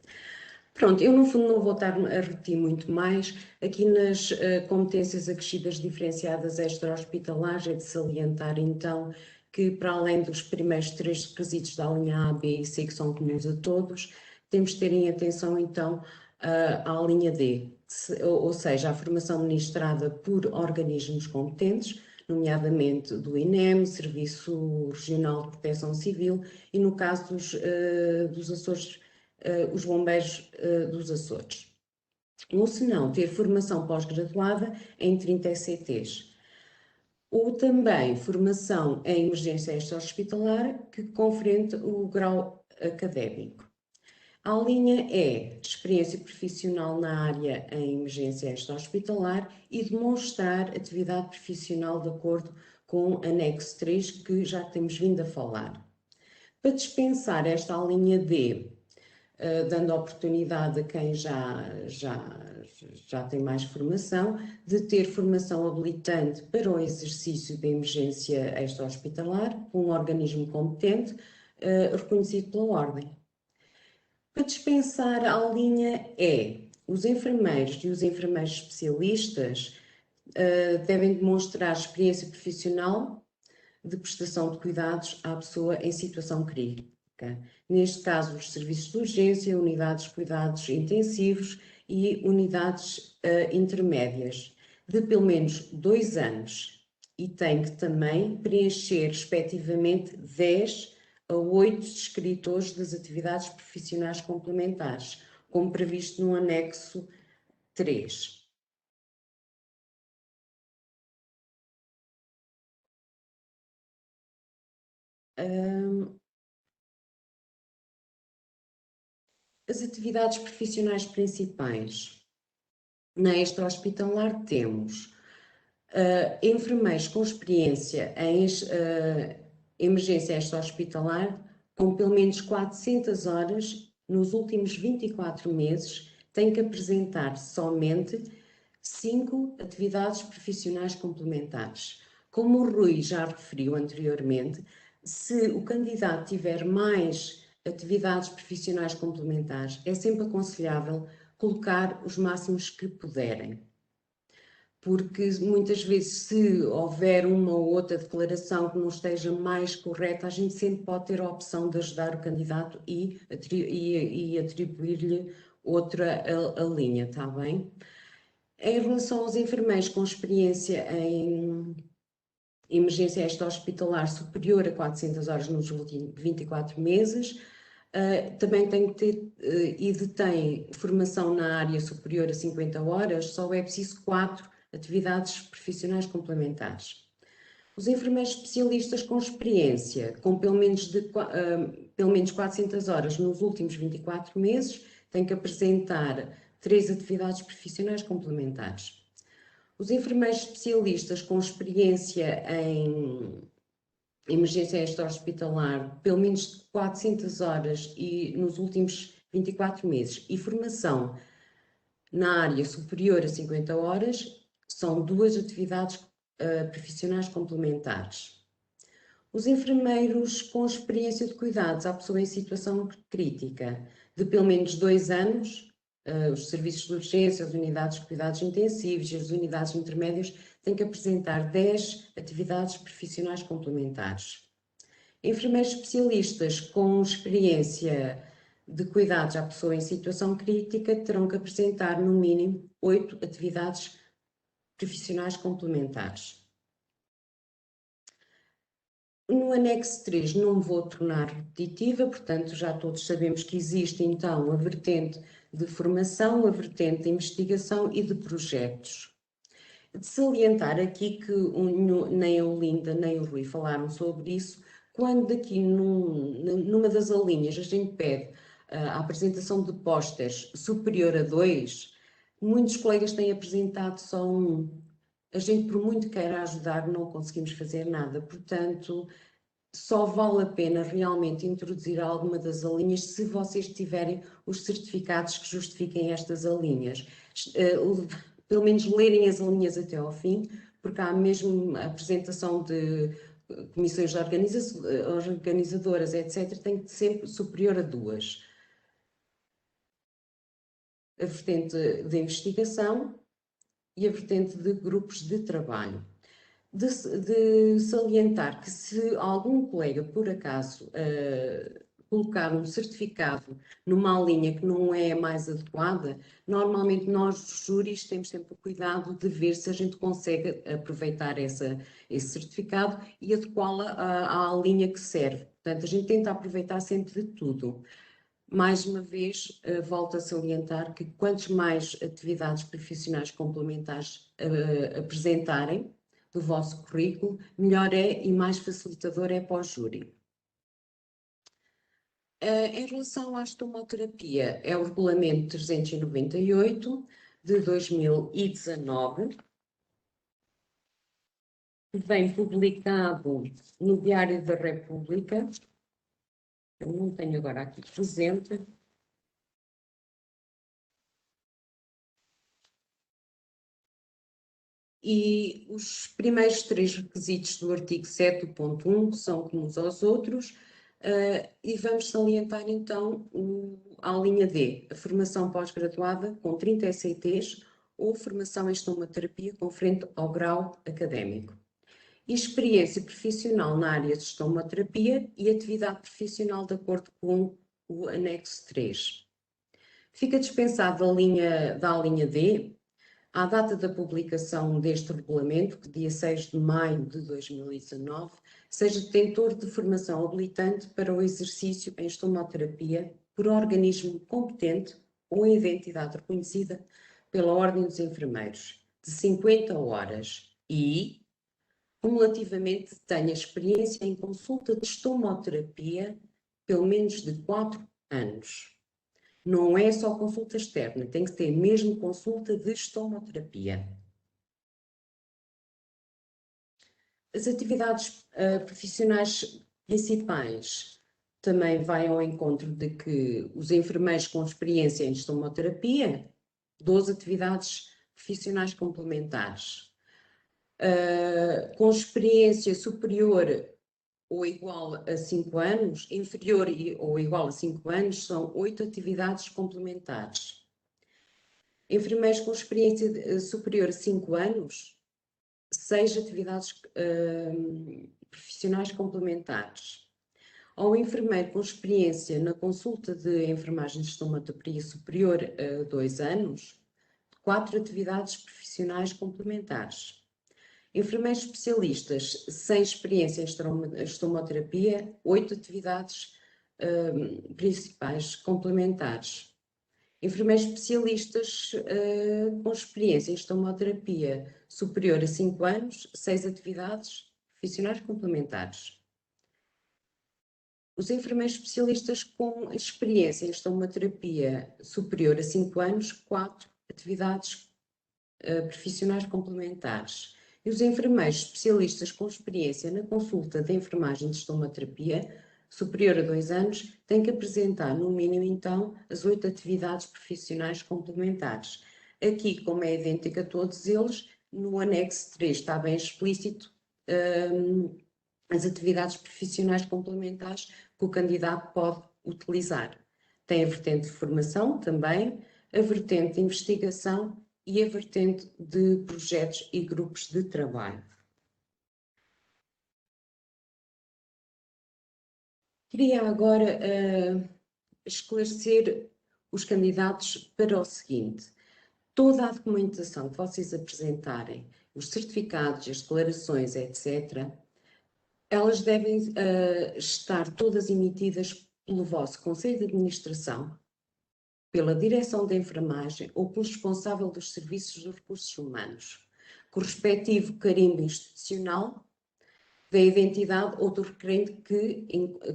Pronto, eu no fundo não vou estar a repetir muito mais. Aqui nas competências acrescidas diferenciadas extra-hospitalares é de salientar então que para além dos primeiros 3 requisitos da linha A, B e C, que são comuns a todos, temos de ter em atenção então à linha D, ou seja, a formação ministrada por organismos competentes, nomeadamente do INEM, Serviço Regional de Proteção Civil, e no caso dos Açores, os bombeiros dos Açores. Ou se não, ter formação pós-graduada em 30 ECTs. Ou também formação em emergência extra-hospitalar que conferente o grau académico. A linha E, experiência profissional na área em emergência extra-hospitalar e demonstrar atividade profissional de acordo com anexo 3, que já temos vindo a falar. Para dispensar esta linha D, dando oportunidade a quem já tem mais formação, de ter formação habilitante para o exercício de emergência extra-hospitalar, com um organismo competente, reconhecido pela Ordem. Para dispensar a linha E, os enfermeiros e os enfermeiros especialistas devem demonstrar experiência profissional de prestação de cuidados à pessoa em situação crítica. Neste caso, os serviços de urgência, unidades de cuidados intensivos e unidades intermédias, de pelo menos 2 anos. E tem que também preencher, respectivamente, 10 a 8 descritores das atividades profissionais complementares, como previsto no anexo 3. As atividades profissionais principais. Na extra-hospitalar temos enfermeiros com experiência em emergência extra-hospitalar, com pelo menos 400 horas nos últimos 24 meses, têm que apresentar somente 5 atividades profissionais complementares. Como o Rui já referiu anteriormente, se o candidato tiver mais atividades profissionais complementares, é sempre aconselhável colocar os máximos que puderem. Porque muitas vezes, se houver uma ou outra declaração que não esteja mais correta, a gente sempre pode ter a opção de ajudar o candidato e atribuir-lhe outra a linha, está bem? Em relação aos enfermeiros com experiência em emergência extra-hospitalar superior a 400 horas nos últimos 24 meses, também tem que ter e detém formação na área superior a 50 horas, só é preciso 4 atividades profissionais complementares. Os enfermeiros especialistas com experiência, com pelo menos 400 horas nos últimos 24 meses, têm que apresentar 3 atividades profissionais complementares. Os enfermeiros especialistas com experiência em emergência extra-hospitalar, pelo menos 400 horas e nos últimos 24 meses. E formação na área superior a 50 horas são 2 atividades profissionais complementares. Os enfermeiros com experiência de cuidados à pessoa em situação crítica de pelo menos 2 anos, os serviços de urgência, as unidades de cuidados intensivos e as unidades intermédias têm que apresentar 10 atividades profissionais complementares. Enfermeiros especialistas com experiência de cuidados à pessoa em situação crítica terão que apresentar no mínimo 8 atividades profissionais complementares. No anexo 3 não me vou tornar repetitiva, portanto já todos sabemos que existe então a vertente de formação, a vertente de investigação e de projetos. De salientar aqui que nem a Olinda nem o Rui falaram sobre isso, quando aqui numa das alíneas a gente pede a apresentação de pósteres superior a 2, muitos colegas têm apresentado só 1. A gente, por muito queira ajudar, não conseguimos fazer nada, portanto, só vale a pena realmente introduzir alguma das alíneas se vocês tiverem os certificados que justifiquem estas alíneas. Pelo menos lerem as alíneas até ao fim, porque há mesmo a apresentação de comissões organizadoras, etc., tem que ser sempre superior a 2. A vertente de investigação e a vertente de grupos de trabalho. De salientar que se algum colega, por acaso, colocar um certificado numa linha que não é a mais adequada, normalmente nós, os júris, temos sempre o cuidado de ver se a gente consegue aproveitar esse certificado e adequá-la à linha que serve. Portanto, a gente tenta aproveitar sempre de tudo. Mais uma vez, volto a salientar que quantos mais atividades profissionais complementares apresentarem do vosso currículo, melhor é e mais facilitador é para o júri. Em relação à estomoterapia, é o Regulamento 398 de 2019, que vem publicado no Diário da República. Eu não tenho agora aqui presente. E os primeiros 3 requisitos do artigo 7.1 são comuns aos outros, e vamos salientar então a linha D, a formação pós-graduada com 30 ECTs ou formação em estomoterapia conferente ao grau académico. E experiência profissional na área de estomoterapia e atividade profissional de acordo com o anexo 3. Fica dispensado da linha D, à data da publicação deste regulamento, que dia 6 de maio de 2019, seja detentor de formação habilitante para o exercício em estomoterapia por organismo competente ou entidade reconhecida pela Ordem dos Enfermeiros, de 50 horas e, cumulativamente, tenha experiência em consulta de estomoterapia pelo menos de 4 anos. Não é só consulta externa, tem que ter mesmo consulta de estomoterapia. As atividades profissionais principais também vai ao encontro de que os enfermeiros com experiência em estomoterapia, 12 atividades profissionais complementares. Com experiência superior ou igual a 5 anos, inferior ou igual a 5 anos, são 8 atividades complementares. Enfermeiros com experiência superior a 5 anos, 6 atividades profissionais complementares. Ao enfermeiro com experiência na consulta de enfermagem de estomoterapia superior a 2 anos, 4 atividades profissionais complementares. Enfermeiros especialistas sem experiência em estomoterapia, 8 atividades principais complementares. Enfermeiros especialistas com experiência em estomoterapia superior a 5 anos, 6 atividades profissionais complementares. Os enfermeiros especialistas com experiência em estomoterapia superior a 5 anos, 4 atividades profissionais complementares. E os enfermeiros especialistas com experiência na consulta de enfermagem de estomoterapia superior a 2 anos, tem que apresentar, no mínimo, então, as 8 atividades profissionais complementares. Aqui, como é idêntico a todos eles, no anexo 3 está bem explícito as atividades profissionais complementares que o candidato pode utilizar. Tem a vertente de formação também, a vertente de investigação e a vertente de projetos e grupos de trabalho. Queria agora esclarecer os candidatos para o seguinte: toda a documentação que vocês apresentarem, os certificados, as declarações, etc., elas devem estar todas emitidas pelo vosso Conselho de Administração, pela Direção da Enfermagem ou pelo responsável dos Serviços dos Recursos Humanos, com o respectivo carimbo institucional da identidade ou do requerente que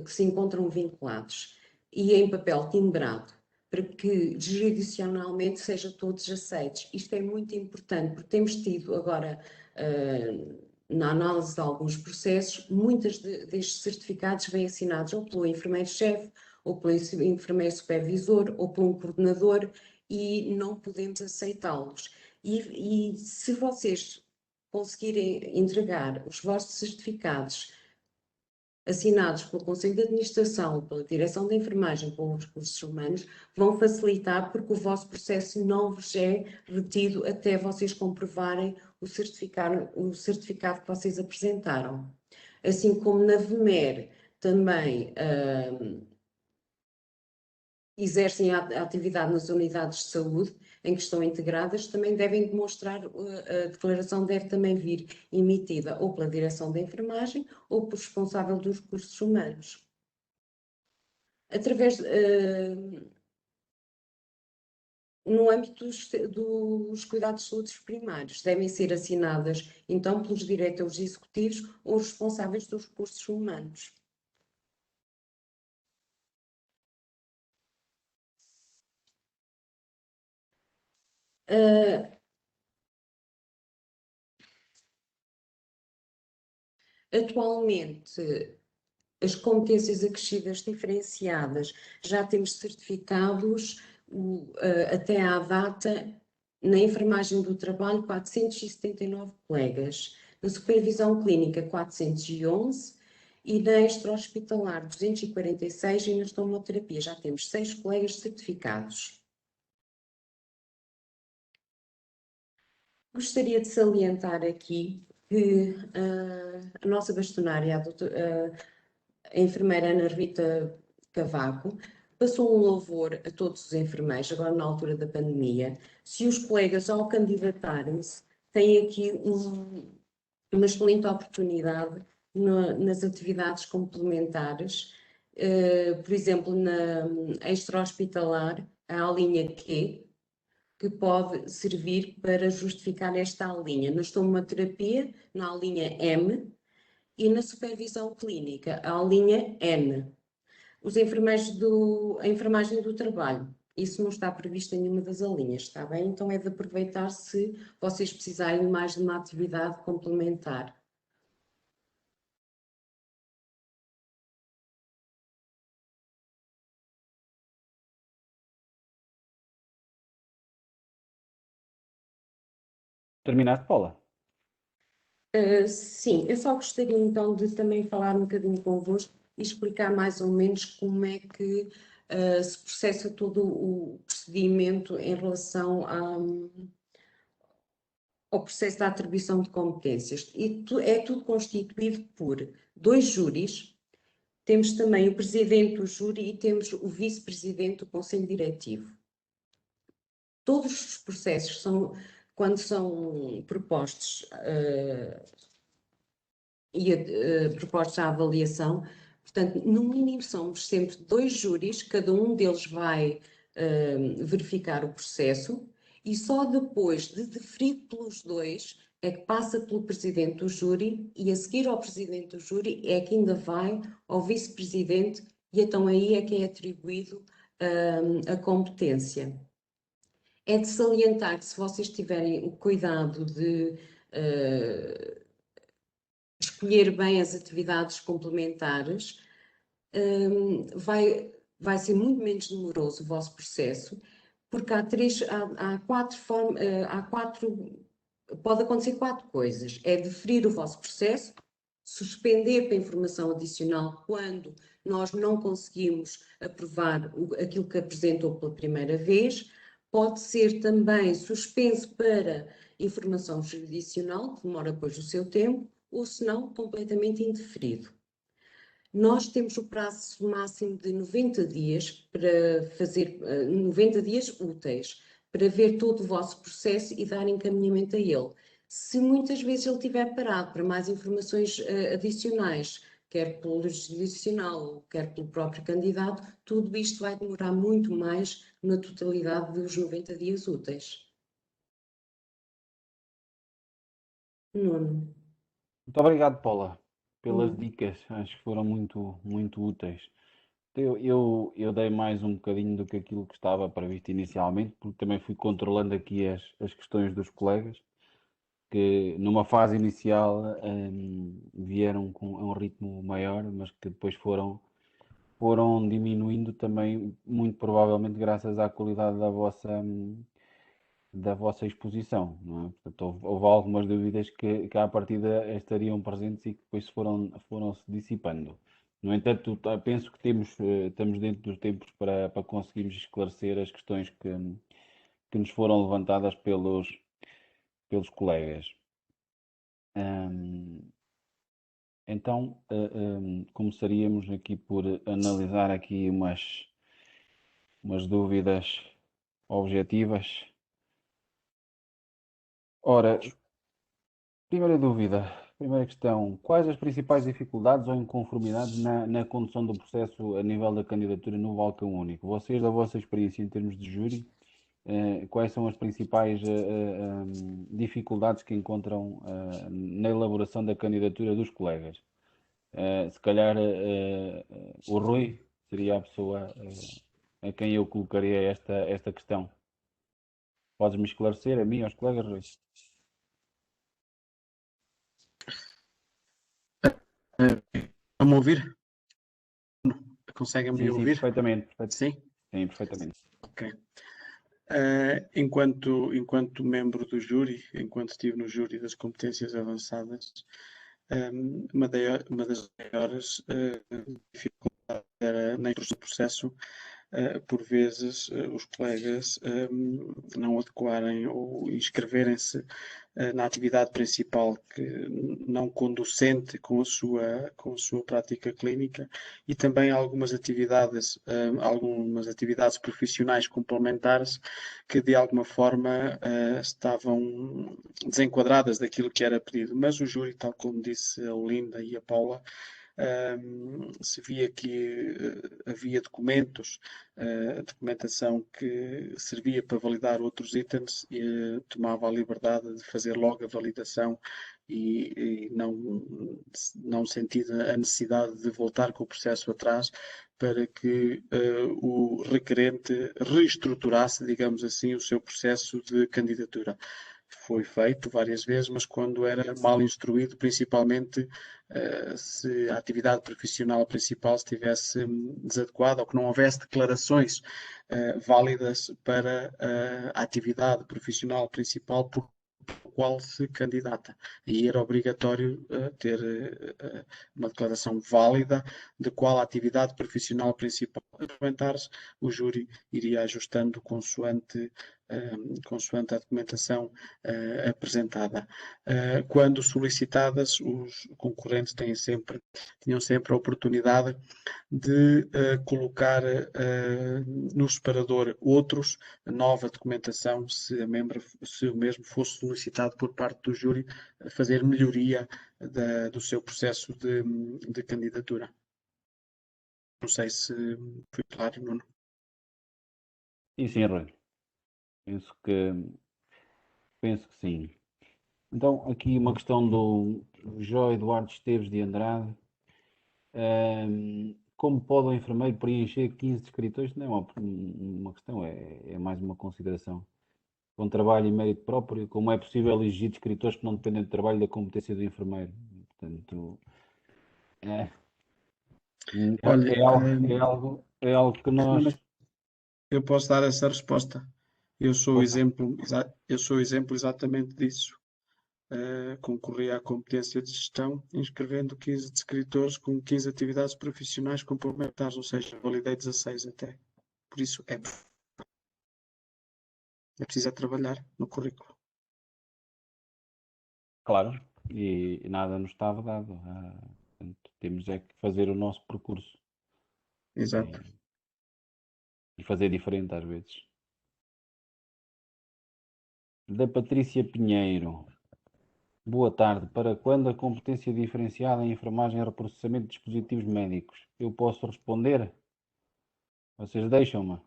se encontram vinculados e em papel timbrado, para que jurisdicionalmente sejam todos aceitos. Isto é muito importante, porque temos tido agora, na análise de alguns processos, muitos destes certificados vêm assinados ou pelo enfermeiro-chefe, ou pelo enfermeiro supervisor, ou por um coordenador, e não podemos aceitá-los. E se vocês conseguirem entregar os vossos certificados assinados pelo Conselho de Administração, pela Direção da Enfermagem, pelos Recursos Humanos, vão facilitar, porque o vosso processo não vos é retido até vocês comprovarem o certificado que vocês apresentaram. Assim como na VMER também exercem a atividade nas unidades de saúde em que estão integradas, também devem demonstrar, a declaração deve também vir emitida ou pela Direção da Enfermagem ou pelo responsável dos recursos humanos. Através, no âmbito dos cuidados de saúde primários, devem ser assinadas então pelos diretores executivos ou responsáveis dos recursos humanos. Atualmente, as competências acrescidas diferenciadas, já temos certificados até à data, na enfermagem do trabalho, 479 colegas, na supervisão clínica, 411, e na extra-hospitalar, 246, e na estomoterapia já temos 6 colegas certificados. Gostaria de salientar aqui que a nossa bastonária, a enfermeira Ana Rita Cavaco, passou um louvor a todos os enfermeiros, agora na altura da pandemia. Se os colegas, ao candidatarem-se, têm aqui uma excelente oportunidade nas atividades complementares. Por exemplo, na extra-hospitalar, há a linha Q, que pode servir para justificar esta linha. Na estomoterapia, na linha M, e na supervisão clínica, a linha N. Os enfermeiros a enfermagem do trabalho, isso não está previsto em nenhuma das linhas, está bem? Então é de aproveitar se vocês precisarem mais de uma atividade complementar. Terminaste, Paula? Sim, eu só gostaria então de também falar um bocadinho convosco e explicar mais ou menos como é que se processa todo o procedimento em relação ao processo da atribuição de competências. E é tudo constituído por 2 júris, temos também o presidente do júri e temos o vice-presidente do Conselho Diretivo. Todos os processos quando são propostos propostos à avaliação, portanto, no mínimo somos sempre 2 júris, cada um deles vai verificar o processo e só depois de deferido pelos 2 é que passa pelo presidente do júri e a seguir ao presidente do júri é que ainda vai ao vice-presidente e então aí é que é atribuído a competência. É de salientar que se vocês tiverem o cuidado de escolher bem as atividades complementares, vai ser muito menos demoroso o vosso processo, porque pode acontecer 4 coisas. É deferir o vosso processo, suspender para informação adicional quando nós não conseguimos aprovar aquilo que apresentou pela primeira vez. Pode ser também suspenso para informação adicional, que demora depois o seu tempo, ou se não, completamente indeferido. Nós temos o prazo máximo de 90 dias para fazer, 90 dias úteis, para ver todo o vosso processo e dar encaminhamento a ele. Se muitas vezes ele estiver parado para mais informações adicionais, quer pelo jurisdicional, quer pelo próprio candidato, tudo isto vai demorar muito mais na totalidade dos 90 dias úteis. Nuno. Muito obrigado, Paula, pelas dicas. Acho que foram muito úteis. Eu dei mais um bocadinho do que aquilo que estava previsto inicialmente, porque também fui controlando aqui as questões dos colegas, que numa fase inicial vieram com a um ritmo maior, mas que depois foram diminuindo também, muito provavelmente graças à qualidade da vossa exposição, não é? Portanto, houve algumas dúvidas que à partida estariam presentes e que depois foram se dissipando. No entanto, penso que estamos dentro dos tempos para conseguirmos esclarecer as questões que nos foram levantadas pelos colegas. Então, começaríamos aqui por analisar aqui umas dúvidas objetivas. Ora, primeira dúvida, primeira questão: quais as principais dificuldades ou inconformidades na condução do processo a nível da candidatura no balcão único? Vocês, da vossa experiência em termos de júri, quais são as principais dificuldades que encontram na elaboração da candidatura dos colegas? Se calhar o Rui seria a pessoa a quem eu colocaria esta questão. Podes-me esclarecer, a mim, aos colegas, Rui? Estão-me a ouvir? Conseguem-me Sim, ouvir? perfeitamente. Sim? Sim, perfeitamente. Ok. Enquanto membro do júri, enquanto estive no júri das competências avançadas, uma das maiores dificuldades era na introdução do processo, por vezes os colegas não adequarem ou inscreverem-se na atividade principal que não conducente com a sua prática clínica, e também algumas atividades profissionais complementares que de alguma forma estavam desenquadradas daquilo que era pedido. Mas o júri, tal como disse a Olinda e a Paula, se via que havia documentação que servia para validar outros itens, e tomava a liberdade de fazer logo a validação e não sentir a necessidade de voltar com o processo atrás para que o requerente reestruturasse, digamos assim, o seu processo de candidatura. Foi feito várias vezes, mas quando era mal instruído, principalmente se a atividade profissional principal estivesse desadequada ou que não houvesse declarações válidas para a atividade profissional principal por qual se candidata. E era obrigatório ter uma declaração válida de qual a atividade profissional principal implementares. O júri iria ajustando consoante a documentação apresentada. Quando solicitadas, os concorrentes tinham sempre a oportunidade de colocar no separador outros, nova documentação, se o mesmo fosse solicitado por parte do júri, fazer melhoria do seu processo de candidatura. Não sei se foi claro, Nuno. Sim, Rui. Penso que sim. Então, aqui uma questão do Jó Eduardo Esteves de Andrade. Como pode o enfermeiro preencher 15 descritores? Não é uma questão, é mais uma consideração. Com trabalho e mérito próprio, como é possível exigir descritores que não dependem do trabalho e da competência do enfermeiro? Portanto, Olha, É algo que nós. eu posso dar essa resposta. Eu sou Força. exemplo exatamente disso. Concorri à competência de gestão, inscrevendo 15 descritores com 15 atividades profissionais complementares, ou seja, validei 16 até. Por isso é preciso trabalhar no currículo. Claro, e nada nos estava dado. Portanto, temos é que fazer o nosso percurso Exato. e fazer diferente às vezes. Da Patrícia Pinheiro. Boa tarde. Para quando a competência diferenciada em enfermagem e reprocessamento de dispositivos médicos? Eu posso responder? Vocês deixam-me?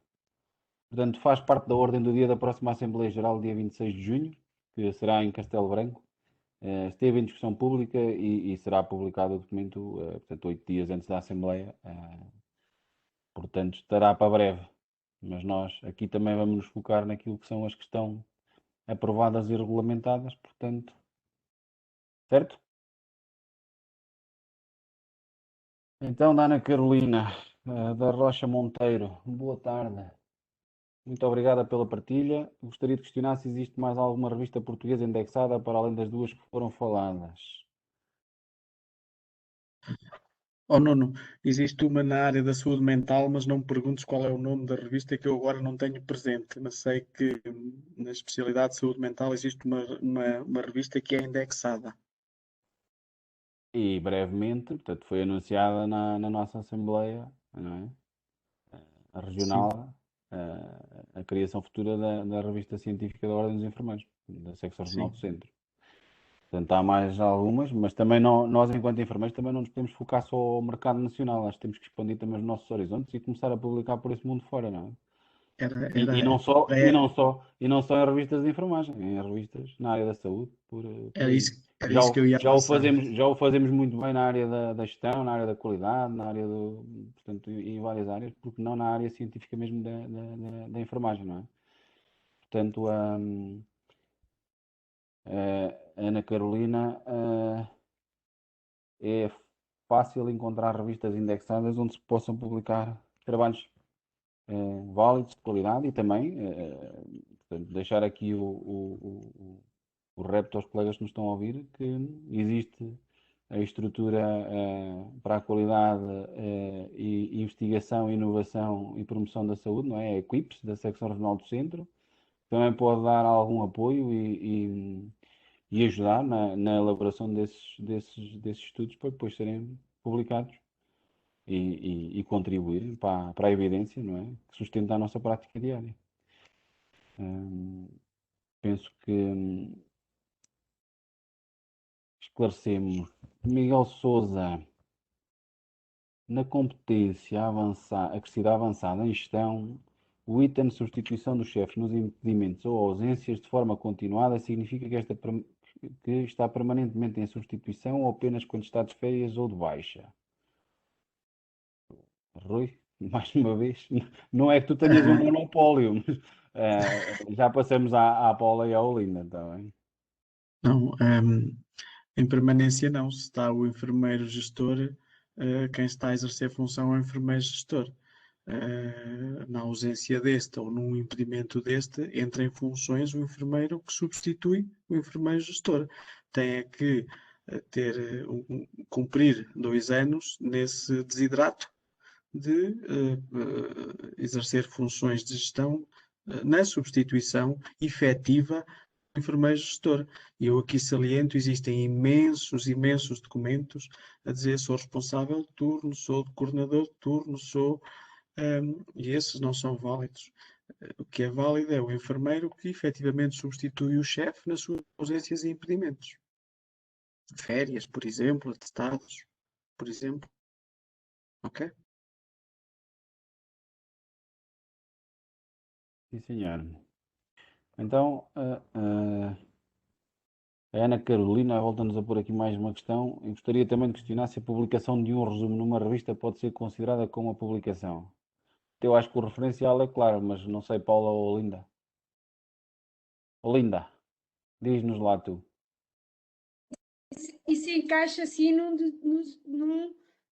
Portanto, faz parte da ordem do dia da próxima Assembleia Geral, dia 26 de junho, que será em Castelo Branco. Esteve em discussão pública e será publicado o documento, portanto, 8 dias antes da Assembleia. Portanto, estará para breve. Mas nós aqui também vamos nos focar naquilo que são as que estão aprovadas e regulamentadas, portanto, certo? Então, Dana Carolina, da Rocha Monteiro, boa tarde. Muito obrigada pela partilha. Gostaria de questionar se existe mais alguma revista portuguesa indexada para além das duas que foram faladas. Oh, Nuno, existe uma na área da saúde mental, mas não me perguntes qual é o nome da revista que eu agora não tenho presente, mas sei que na especialidade de saúde mental existe uma revista que é indexada. E brevemente, portanto, foi anunciada na nossa Assembleia, não é? A regional, a criação futura da revista científica da Ordem dos Enfermeiros, da secção regional Sim. do Centro. Portanto, há mais algumas, mas também não, nós, enquanto enfermeiros, também não nos podemos focar só ao mercado nacional. Acho que temos que expandir também os nossos horizontes e começar a publicar por esse mundo fora, não é? Era, E era, não só, é- e não só em revistas de enfermagem, em revistas na área da saúde, por era aí. isso que eu ia passar. Já o fazemos muito bem na área da gestão, na área da qualidade, na área portanto, em várias áreas, porque não na área científica mesmo da enfermagem, não é? Portanto, a Ana Carolina, é fácil encontrar revistas indexadas onde se possam publicar trabalhos válidos, de qualidade e também, portanto, deixar aqui o repto aos colegas que nos estão a ouvir que existe a estrutura para a qualidade e investigação, inovação e promoção da saúde, não é? A Equips, da Secção Regional do Centro, também pode dar algum apoio e ajudar na elaboração desses estudos para depois serem publicados e contribuir para a evidência, não é? Que sustenta a nossa prática diária. Penso que esclarecemos. Miguel Souza, na competência acrescida avançada em gestão, o item de substituição do chefe nos impedimentos ou ausências de forma continuada significa que está permanentemente em substituição ou apenas quando está de férias ou de baixa? Rui, mais uma vez, não é que tu tenhas um monopólio, mas já passamos à Paula e à Olinda, está bem? Não, em permanência não. Se está o enfermeiro gestor, quem está a exercer função é o enfermeiro gestor. Na ausência deste ou num impedimento deste, entra em funções o enfermeiro que substitui o enfermeiro gestor. Tem é que cumprir 2 anos nesse desidrato de exercer funções de gestão na substituição efetiva do enfermeiro gestor. E eu aqui saliento, existem imensos documentos a dizer sou responsável de turno, sou coordenador de turno, e esses não são válidos. O que é válido é o enfermeiro que efetivamente substitui o chefe nas suas ausências e impedimentos. Férias, por exemplo, atestados, por exemplo. Ok? Sim, senhor. Então, a Ana Carolina volta-nos a pôr aqui mais uma questão. Eu gostaria também de questionar se a publicação de um resumo numa revista pode ser considerada como uma publicação. Eu acho que o referencial é claro, mas não sei, Paula ou Olinda. Olinda, diz-nos lá tu. Isso encaixa assim num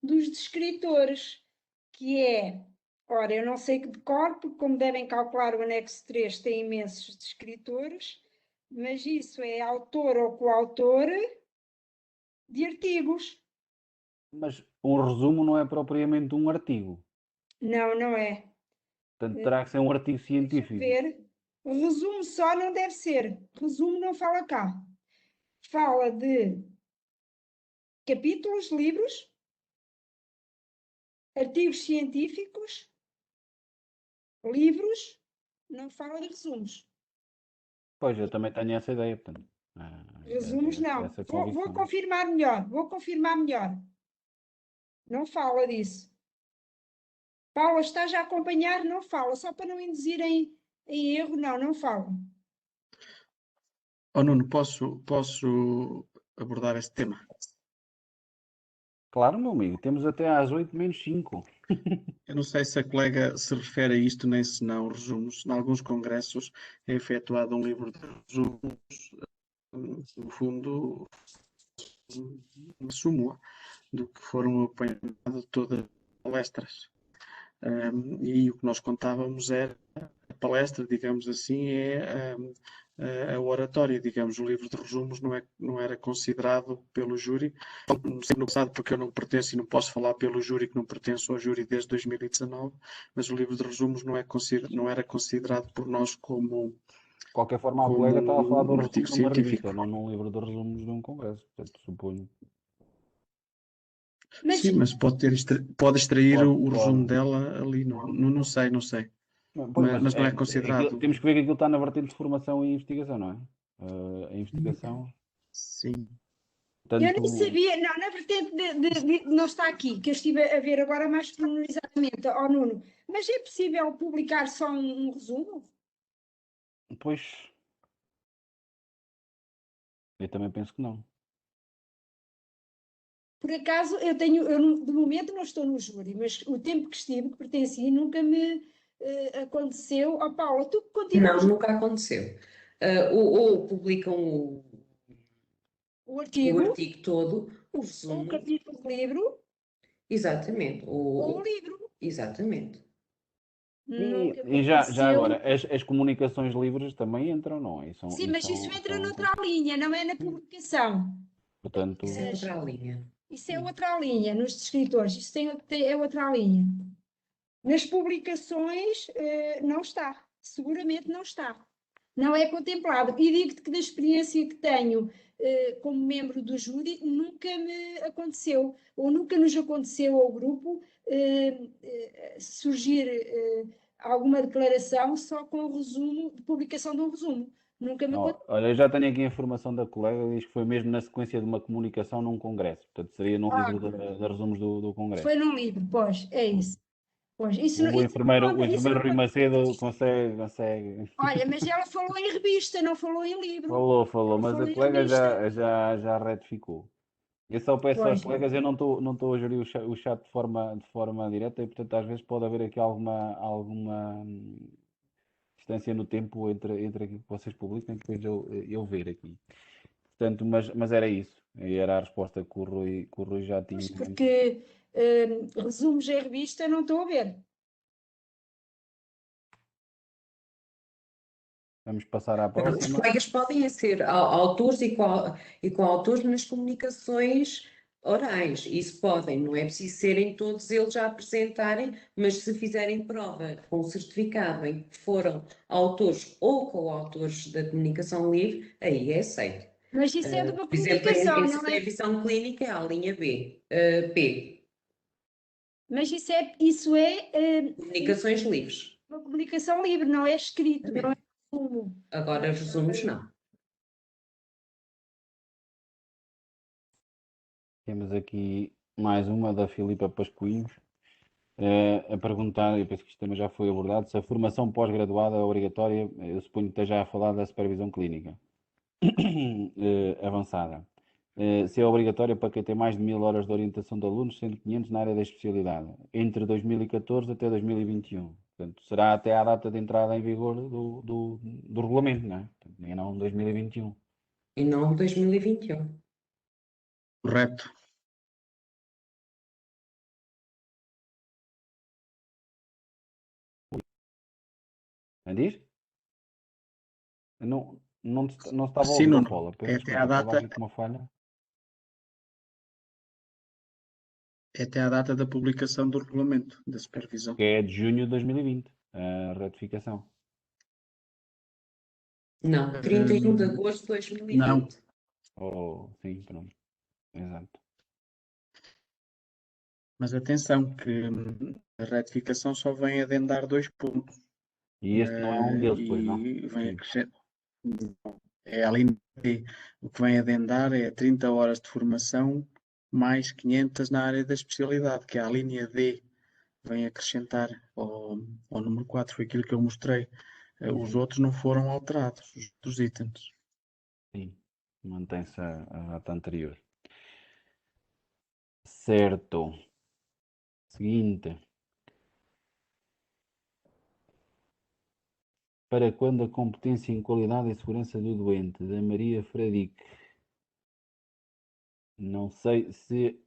dos descritores, que é, ora, eu não sei que de cor, porque como devem calcular o anexo 3 tem imensos descritores, mas isso é autor ou coautor de artigos. Mas um resumo não é propriamente um artigo. Não, não é. Portanto, terá que ser um artigo Deixa eu científico. ver. Resumo só não deve ser. Resumo não fala cá. Fala de capítulos, livros, artigos científicos, livros, não fala de resumos. Pois, eu também tenho essa ideia, portanto. Resumos não. Essa Vou convicção. confirmar melhor. Vou confirmar melhor. Não fala disso. Paula, estás a acompanhar? Não fala. Só para não induzir em erro, não fala. Oh, Nuno, posso abordar este tema? Claro, meu amigo, temos até às 8 menos 5. Eu não sei se a colega se refere a isto nem se não, resumos. Em alguns congressos é efetuado um livro de resumos, no fundo, uma súmula do que foram apanhadas todas as palestras. E o que nós contávamos era a palestra, digamos assim, a oratória, digamos, o livro de resumos não era considerado pelo júri, sempre no passado, porque eu não pertenço e não posso falar pelo júri, que não pertenço ao júri desde 2019, mas o livro de resumos não era considerado por nós como De qualquer forma, a colega estava a falar do um resumo artigo de uma revista, científico. não num livro de resumos de um congresso, portanto, suponho. Mas Sim, mas pode extrair Pode, o resumo pode. dela ali, não sei. Pois, mas Mas não é considerado. temos que ver que aquilo está na vertente de formação e investigação, não é? A investigação, Sim. eu nem portanto, sabia, não, na vertente não está aqui, que eu estive a ver agora mais pormenorizadamente, ao Nuno. Mas é possível publicar só um resumo? pois, eu também penso que não. Por acaso, de momento não estou no júri, mas o tempo que estive, que pertenci, nunca me aconteceu. Ó Paula, tu continuas Não, nunca aconteceu. Ou publicam o o artigo, artigo todo, o ou o resumo, capítulo de livro, exatamente, ou o livro. exatamente. Nunca me E já aconteceu. agora, as comunicações livres também entram, não é? Sim, mas isso entra São, noutra linha, não é na publicação. portanto, Isso é outra linha. Isso é outra linha, nos escritores, isso é outra linha. Nas publicações, não está, seguramente não está. Não é contemplado. E digo-te que da experiência que tenho como membro do júri, nunca me aconteceu, ou nunca nos aconteceu ao grupo surgir alguma declaração só com o resumo, de publicação de um resumo. Nunca me aconteceu. olha, eu já tenho aqui a informação da colega, diz que foi mesmo na sequência de uma comunicação num congresso, portanto seria num livro de resumos do congresso. Foi num livro, pois, é isso. Pois, O enfermeiro Rui não Macedo conta. consegue. Olha, mas ela falou em revista, não falou em livro. Falou, Ela mas a falou em colega revista. já retificou. Eu só peço aos Pois, colegas, eu não estou a gerir o chat de forma direta e, portanto, às vezes pode haver aqui alguma distância no tempo entre aquilo que vocês publicam e depois eu ver aqui. Portanto, mas era isso. E era a resposta que o Rui já tinha. pois, porque resumos em revista não estou a ver. Vamos passar à Os próxima. colegas podem ser autores e coautores nas comunicações orais. Isso podem, não é preciso serem todos eles a apresentarem, mas se fizerem prova com certificado em que foram autores ou coautores da comunicação livre, aí é aceito. Mas isso é de uma Por exemplo, comunicação, em não é? supervisão clínica é a linha P, Mas isso é comunicações livres. uma comunicação livre, não é escrito, não é resumo. Agora, resumos não. Temos aqui mais uma da Filipa Pascoinhos. A perguntar, eu penso que isto também já foi abordado, se a formação pós-graduada é obrigatória, eu suponho que esteja a falar da supervisão clínica avançada. Se é obrigatória para quem tem mais de 1000 horas de orientação de alunos, sendo 500 na área da especialidade, entre 2014 até 2021. Portanto, será até à data de entrada em vigor do regulamento, não é? Portanto, e não 2021. E não 2021. Correto. Diz? Não estava a Sim, ouvir, Nuno. Paula. Peço É até desculpa, à estava data, aqui com uma falha. é até à data da publicação do regulamento da supervisão. Que é de junho de 2020, a retificação. Não, 31 de agosto de 2020. Não, Sim, pronto. Exato. mas atenção que a retificação só vem adendar 2 pontos. E este não é um deles, pois não? E vem Sim. acrescentar. É a linha D. O que vem adendar é 30 horas de formação mais 500 na área da especialidade, que é a linha D. Vem acrescentar ao número 4, foi aquilo que eu mostrei. Os outros não foram alterados, os outros itens. Sim, mantém-se a data anterior. Certo. Seguinte. Para quando a competência em qualidade e segurança do doente, da Maria Fradique. Não sei se...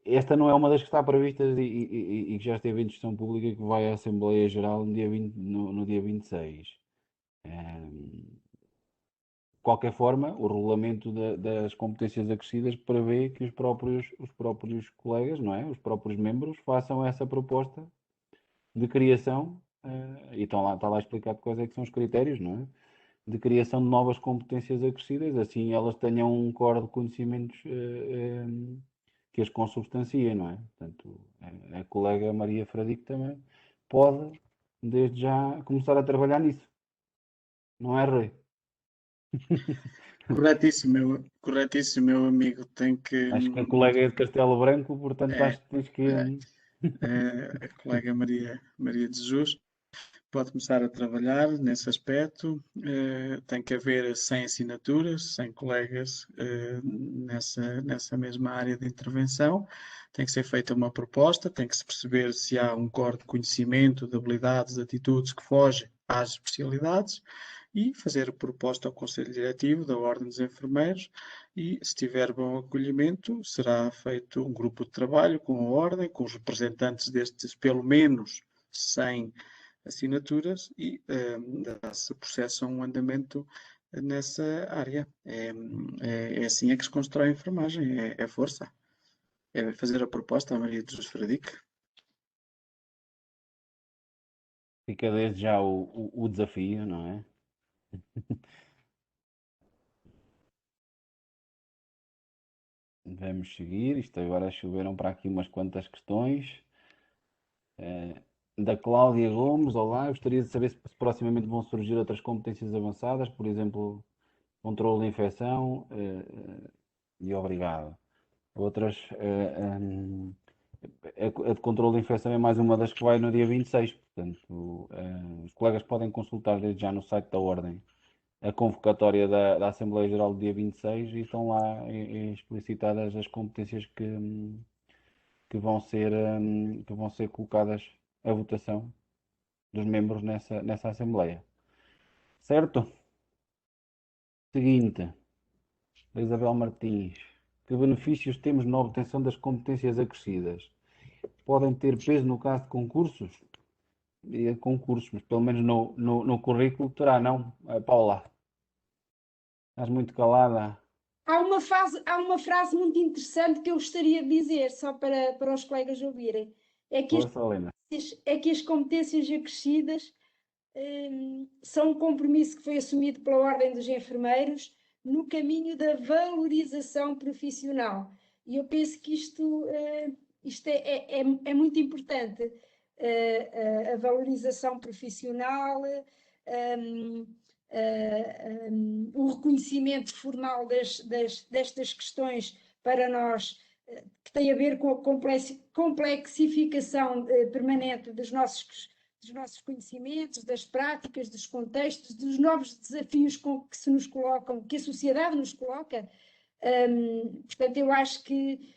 esta não é uma das que está previstas e que já esteve em discussão pública, que vai à Assembleia Geral no dia 26. De qualquer forma, o regulamento das competências acrescidas prevê que os próprios colegas, não é? Os próprios membros façam essa proposta de criação, e está lá explicado quais é que são os critérios, não é? De criação de novas competências acrescidas, assim elas tenham um core de conhecimentos que as consubstanciem, não é? Portanto, a colega Maria Fradique também pode, desde já, começar a trabalhar nisso. Não é, Rui? Corretíssimo, meu amigo. Tem que. Acho que a colega é de Castelo Branco, portanto É, acho que tens que... a colega Maria de Jesus pode começar a trabalhar nesse aspecto. Tem que haver 100 assinaturas, 100 colegas nessa mesma área de intervenção. Tem que ser feita uma proposta, tem que se perceber se há um core de conhecimento, de habilidades, de atitudes que fogem às especialidades e fazer a proposta ao Conselho Diretivo da Ordem dos Enfermeiros e, se tiver bom acolhimento, será feito um grupo de trabalho com a Ordem, com os representantes destes, pelo menos 100 assinaturas e dá-se processo a um andamento nessa área. É assim é que se constrói a enfermagem, é força. É fazer a proposta à Maria de Jesus Fradique. Fica desde já o desafio, não é? Vamos seguir. Isto agora choveram para aqui umas quantas questões. Da Cláudia Gomes, olá, gostaria de saber se proximamente vão surgir outras competências avançadas, por exemplo, controle de infecção, e obrigado. Outras, a de controle de infecção é mais uma das que vai no dia 26, portanto, os colegas podem consultar desde já no site da Ordem a convocatória da Assembleia Geral do dia 26 e estão lá explicitadas as competências que vão ser colocadas à votação dos membros nessa Assembleia. Certo? Seguinte, da Isabel Martins. Que benefícios temos na obtenção das competências acrescidas? Podem ter peso no caso de concursos? E concursos, mas pelo menos no currículo terá, não? Paula, estás muito calada. Há uma frase muito interessante que eu gostaria de dizer, só para os colegas ouvirem. Força, Helena. É que as competências acrescidas são um compromisso que foi assumido pela Ordem dos Enfermeiros no caminho da valorização profissional. E eu penso que isto é muito importante. A valorização profissional, o reconhecimento formal destas questões para nós, que tem a ver com a complexificação permanente dos nossos conhecimentos, das práticas, dos contextos, dos novos desafios que se nos colocam, que a sociedade nos coloca. Portanto, eu acho que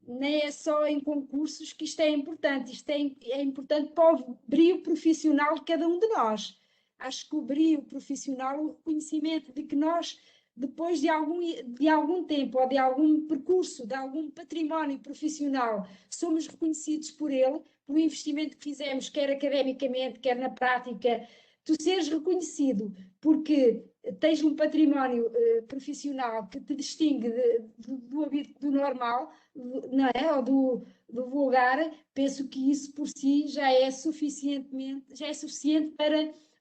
nem é só em concursos que isto é importante, isto é importante para o brio profissional de cada um de nós. Acho que o brio profissional, o reconhecimento de que nós depois de algum tempo ou de algum percurso, de algum património profissional, somos reconhecidos por ele, pelo investimento que fizemos, quer academicamente, quer na prática, tu seres reconhecido porque tens um património profissional que te distingue do normal, não é? Ou do vulgar, penso que isso por si já é suficiente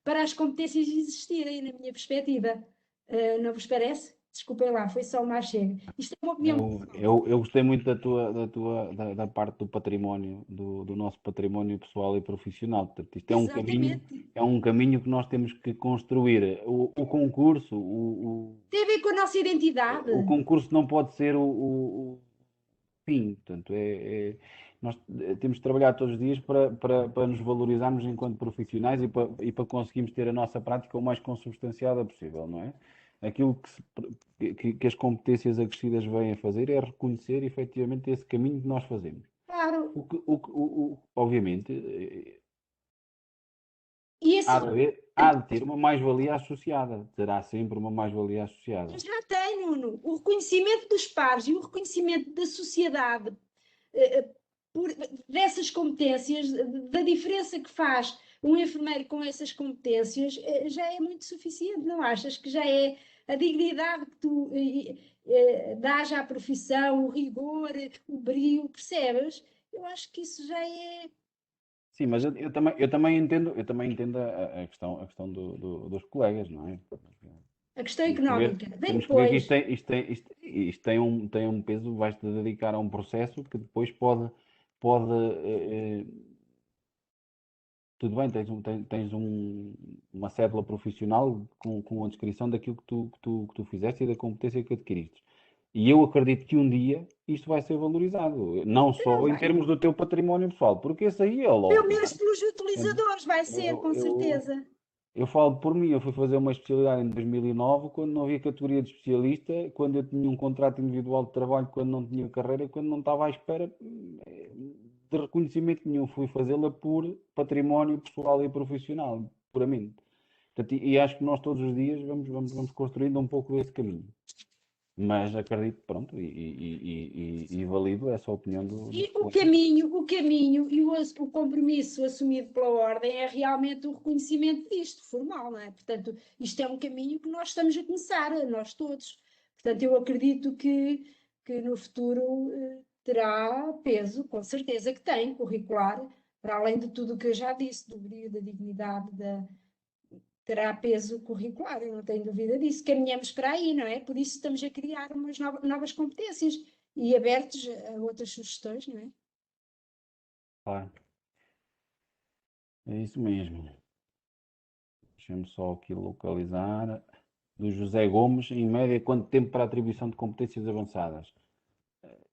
para as competências existirem, na minha perspectiva. Não vos parece? Desculpem lá, foi só uma chega. Isto é uma opinião. Eu gostei muito da parte do património, do nosso património pessoal e profissional. Portanto, isto Exatamente. é um caminho que nós temos que construir. O concurso, Tem a ver com a nossa identidade. o concurso não pode ser o fim. Portanto, nós temos de trabalhar todos os dias para nos valorizarmos enquanto profissionais e para conseguirmos ter a nossa prática o mais consubstanciada possível, não é? Aquilo que as competências acrescidas vêm a fazer é reconhecer efetivamente esse caminho que nós fazemos. Claro. Obviamente, E esse há de ter uma mais-valia associada. Terá sempre uma mais-valia associada. já tem, Nuno. O reconhecimento dos pares e o reconhecimento da sociedade dessas competências, da diferença que faz um enfermeiro com essas competências, já é muito suficiente, não achas? Que já é a dignidade que tu dás à profissão, o rigor, o brio, percebes? Eu acho que isso já é. Sim, mas eu também entendo a questão dos colegas, não é? A questão Temos que ver, económica. Vem temos que ver que depois. isto tem um peso, vais-te dedicar a um processo que depois tudo bem, tens uma cédula profissional com a descrição daquilo que tu fizeste e da competência que adquiriste. E eu acredito que um dia isto vai ser valorizado, não só em termos do teu património pessoal, porque esse aí é Pelo logo. menos pelos utilizadores, vai ser, Eu, com eu, certeza. eu falo por mim, eu fui fazer uma especialidade em 2009, quando não havia categoria de especialista, quando eu tinha um contrato individual de trabalho, quando não tinha carreira, quando não estava à espera de reconhecimento nenhum. Fui fazê-la por património pessoal e profissional, puramente. Portanto, e acho que nós todos os dias vamos construindo um pouco esse caminho. Mas acredito, pronto, e valido essa opinião dos E o colegas. caminho e o compromisso assumido pela Ordem é realmente o reconhecimento disto, formal, não é? Portanto, isto é um caminho que nós estamos a começar, nós todos. Portanto, eu acredito que no futuro terá peso, com certeza que tem, curricular, para além de tudo o que eu já disse, do brilho, da dignidade, terá peso curricular, eu não tenho dúvida disso. Caminhamos para aí, não é? Por isso estamos a criar umas novas competências e abertos a outras sugestões, não é? Claro, é isso mesmo. Deixa-me só aqui localizar. Do José Gomes, em média, quanto tempo para a atribuição de competências avançadas?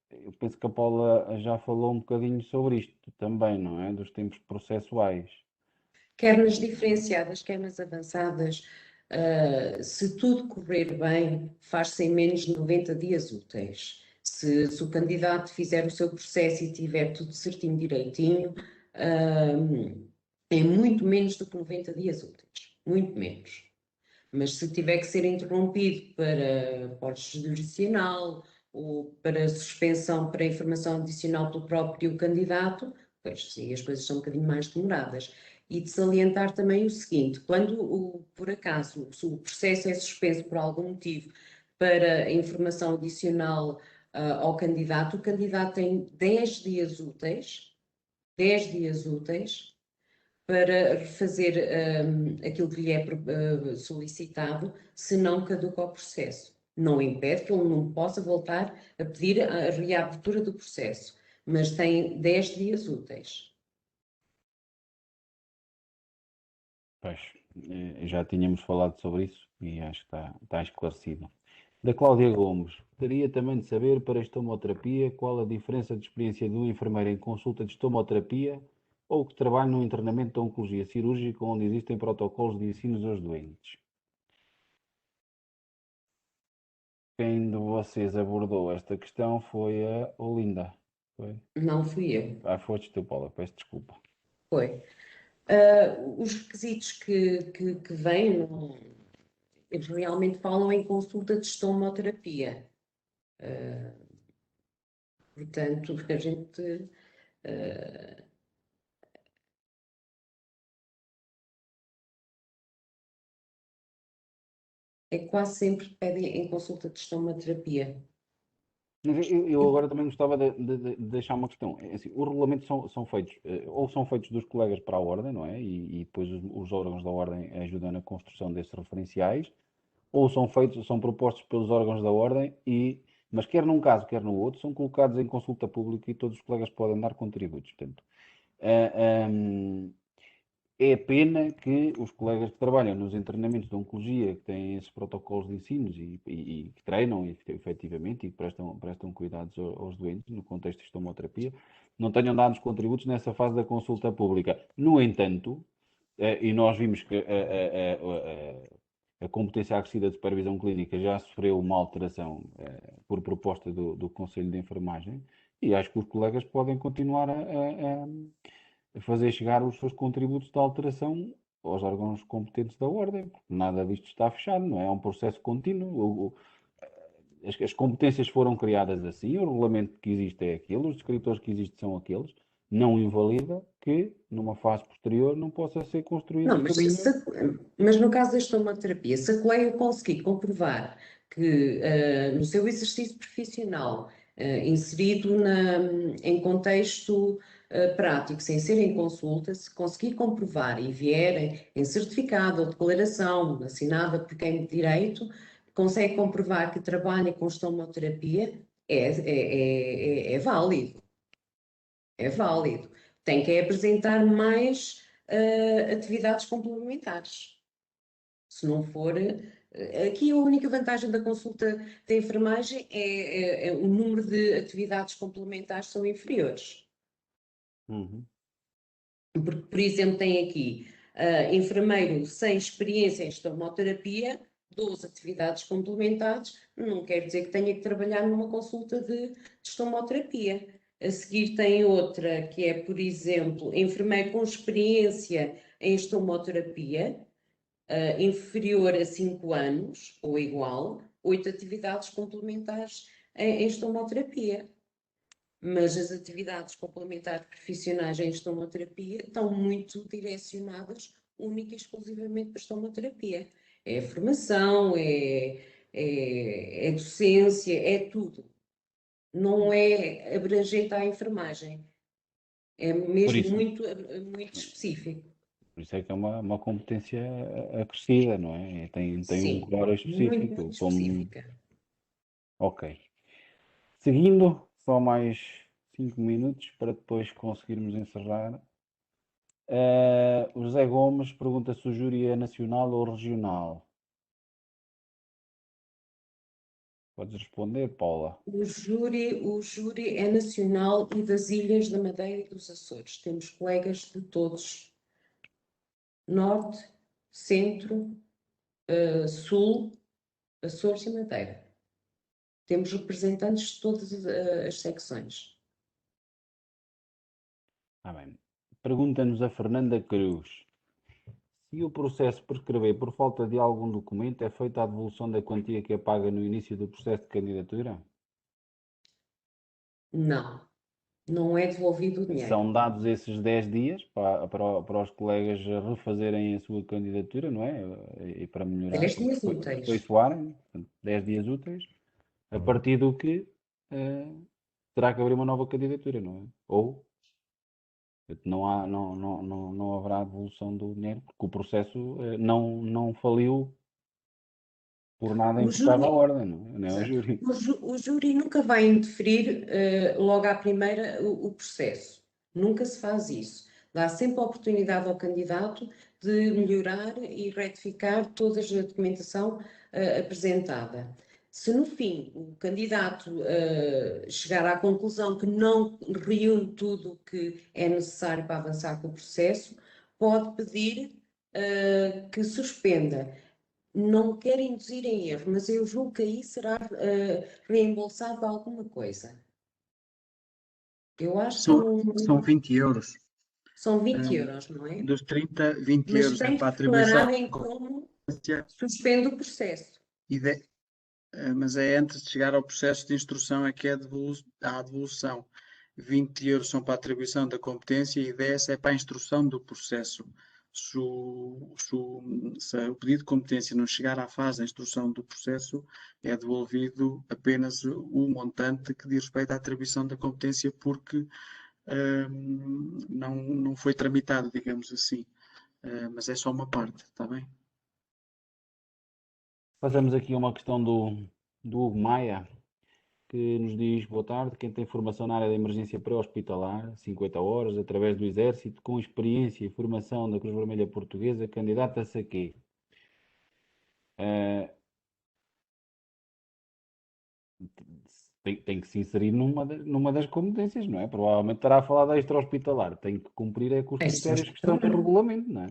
Eu penso que a Paula já falou um bocadinho sobre isto também, não é? Dos tempos processuais. Quer nas diferenciadas, quer nas avançadas, se tudo correr bem, faz-se em menos de 90 dias úteis. Se o candidato fizer o seu processo e tiver tudo certinho, direitinho, é muito menos do que 90 dias úteis. Muito menos. Mas se tiver que ser interrompido para porte judicial ou para suspensão para informação adicional pelo próprio candidato, pois sim, as coisas são um bocadinho mais demoradas. E de salientar também o seguinte: quando por acaso o processo é suspenso por algum motivo para informação adicional ao candidato, o candidato tem 10 dias úteis, 10 dias úteis para refazer aquilo que lhe é solicitado, se não caduca o processo. Não impede que ele não possa voltar a pedir a reabertura do processo, mas tem 10 dias úteis. Pois, já tínhamos falado sobre isso e acho que está esclarecido. Da Cláudia Gomes, gostaria também de saber para a estomoterapia qual a diferença de experiência de um enfermeiro em consulta de estomoterapia ou que trabalha no internamento de oncologia cirúrgica onde existem protocolos de ensino aos doentes. Quem de vocês abordou esta questão foi a Olinda. Foi? Não fui eu, Foste tu, Paula, peço desculpa. foi. Os requisitos que vêm eles realmente falam em consulta de estomoterapia. Portanto, a gente é quase sempre pedem em consulta de estomoterapia. Mas eu agora também gostava de deixar uma questão. É assim, os regulamentos são feitos, ou são feitos dos colegas para a Ordem, não é? E depois os órgãos da Ordem ajudam na construção desses referenciais, ou são propostos pelos órgãos da Ordem, mas quer num caso, quer no outro, são colocados em consulta pública e todos os colegas podem dar contributos. Portanto, é pena que os colegas que trabalham nos internamentos de oncologia, que têm esses protocolos de ensinos e que treinam efetivamente e que prestam cuidados aos doentes no contexto de estomoterapia, não tenham dado os contributos nessa fase da consulta pública. No entanto, e nós vimos que a competência acrescida de supervisão clínica já sofreu uma alteração por proposta do Conselho de Enfermagem, e acho que os colegas podem continuar a fazer chegar os seus contributos de alteração aos órgãos competentes da Ordem, porque nada disto está fechado, não é? É um processo contínuo. As competências foram criadas assim, o regulamento que existe é aquele, os descritores que existem são aqueles, não invalida que, numa fase posterior, não possa ser construído Não, mas no caso da estomoterapia, se a colega conseguir comprovar que no seu exercício profissional, inserido em contexto prático, sem ser em consulta, se conseguir comprovar e vier em certificado ou declaração assinada por quem de direito, consegue comprovar que trabalha com estomoterapia, é válido. É válido. Tem que apresentar mais atividades complementares. Se não for. Aqui a única vantagem da consulta de enfermagem é o número de atividades complementares são inferiores. Uhum. Porque, por exemplo, tem aqui enfermeiro sem experiência em estomoterapia, 12 atividades complementares, não quer dizer que tenha que trabalhar numa consulta de estomoterapia. A seguir tem outra que é, por exemplo, enfermeiro com experiência em estomoterapia, inferior a 5 anos ou igual, 8 atividades complementares em estomoterapia. Mas as atividades complementares profissionais em estomoterapia estão muito direcionadas única e exclusivamente para a estomoterapia. É a formação, é docência, é tudo. Não é abrangente à enfermagem. É Por mesmo isso, muito específico. por isso é que é uma competência acrescida, não é? Tem um Sim, core muito específico. específica. Ok. Seguindo, só mais 5 minutos para depois conseguirmos encerrar. O José Gomes pergunta se o júri é nacional ou regional. Podes responder, Paula. O júri é nacional e das Ilhas da Madeira e dos Açores. Temos colegas de todos. Norte, Centro, Sul, Açores e Madeira. Temos representantes de todas as secções. Bem. Pergunta-nos a Fernanda Cruz. Se o processo prescrever por falta de algum documento, é feita a devolução da quantia que é paga no início do processo de candidatura? Não, não é devolvido o dinheiro. São dados esses 10 dias para os colegas refazerem a sua candidatura, não é? E para melhorar, 10 dias para úteis. aperfeiçoarem, 10 dias úteis, a partir do que terá que abrir uma nova candidatura, não é? Ou não haverá devolução do dinheiro, porque o processo não faliu por nada O imputado à júri, ordem, não é? Ao exato. júri. O júri nunca vai interferir logo à primeira o processo. Nunca se faz isso. Dá sempre a oportunidade ao candidato de melhorar e retificar toda a documentação apresentada. Se no fim o candidato chegar à conclusão que não reúne tudo o que é necessário para avançar com o processo, pode pedir que suspenda. Não quero induzir em erro, mas eu julgo que aí será reembolsado alguma coisa. Eu acho que São 20 euros. são 20 euros, não é? Dos 30, 20 Mas euros é tem para a que declarar atribuição. em como Suspende o processo. Mas é antes de chegar ao processo de instrução é que é a devolução. 20 euros são para a atribuição da competência e 10 é para a instrução do processo. Se o pedido de competência não chegar à fase da instrução do processo, é devolvido apenas o montante que diz respeito à atribuição da competência porque não foi tramitado, digamos assim. Mas é só uma parte, está bem? Passamos aqui a uma questão do Hugo Maia, que nos diz: boa tarde, quem tem formação na área da emergência pré-hospitalar, 50 horas, através do Exército, com experiência e formação da Cruz Vermelha Portuguesa, candidata-se a quê? Tem que se inserir numa das competências, não é? Provavelmente estará a falar da extra-hospitalar. Tem que cumprir com os critérios que estão no regulamento, não é?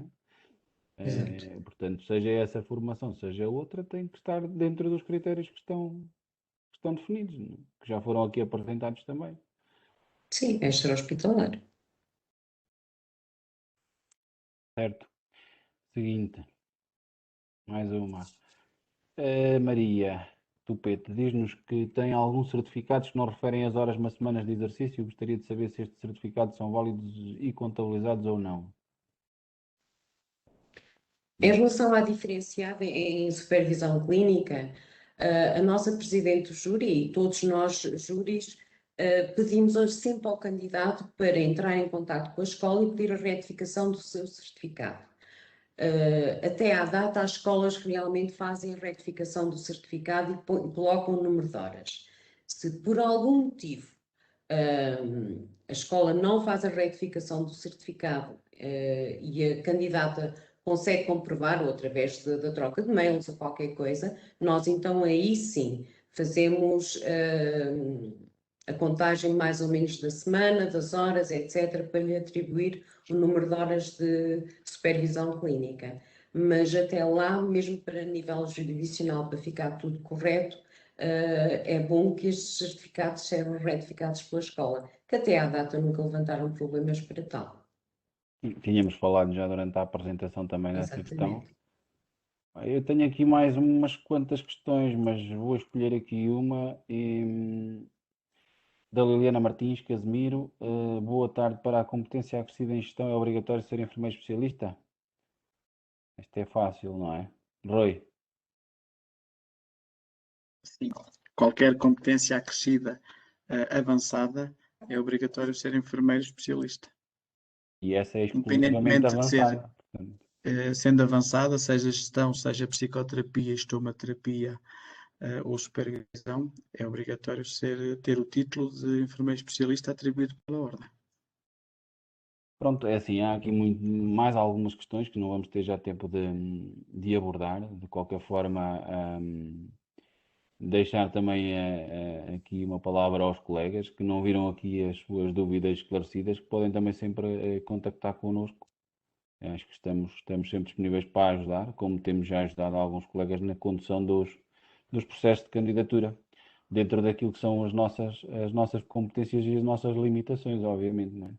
Exato. Portanto, seja essa formação, seja outra, tem que estar dentro dos critérios que estão definidos, não é? Que já foram aqui apresentados também. Sim, extra-hospitalar. Certo? Seguinte, mais uma. Maria Tupete diz-nos que tem alguns certificados que não referem as horas mas semanas de exercício. Gostaria de saber se estes certificados são válidos e contabilizados ou não. Em relação à diferenciada em supervisão clínica, a nossa presidente do júri e todos nós júris pedimos sempre ao candidato para entrar em contato com a escola e pedir a retificação do seu certificado. Até à data, as escolas realmente fazem a retificação do certificado e colocam o número de horas. Se por algum motivo a escola não faz a retificação do certificado e a candidata consegue comprovar, ou através da troca de mails ou qualquer coisa, nós então aí sim fazemos a contagem mais ou menos da semana, das horas, etc., para lhe atribuir o número de horas de supervisão clínica. Mas até lá, mesmo para nível jurisdicional, para ficar tudo correto, é bom que estes certificados sejam retificados pela escola, que até à data nunca levantaram problemas para tal. Tínhamos falado já durante a apresentação também dessa questão. Exatamente. Eu tenho aqui mais umas quantas questões, mas vou escolher aqui uma da Liliana Martins Casemiro. Boa tarde. Para a competência acrescida em gestão é obrigatório ser enfermeiro especialista? Isto é fácil, não é? Rui. Sim. Qualquer competência acrescida avançada é obrigatório ser enfermeiro especialista. E essa é exclusivamente Independentemente de ser avançada. Portanto, sendo avançada, seja gestão, seja psicoterapia, estomaterapia ou supervisão, é obrigatório ter o título de enfermeiro especialista atribuído pela ordem. pronto, é assim, há aqui mais algumas questões que não vamos ter já tempo de abordar. De qualquer forma, deixar também aqui uma palavra aos colegas que não viram aqui as suas dúvidas esclarecidas, que podem também sempre contactar connosco. Acho que estamos sempre disponíveis para ajudar, como temos já ajudado alguns colegas na condução dos processos de candidatura, dentro daquilo que são as nossas competências e as nossas limitações, obviamente, não é?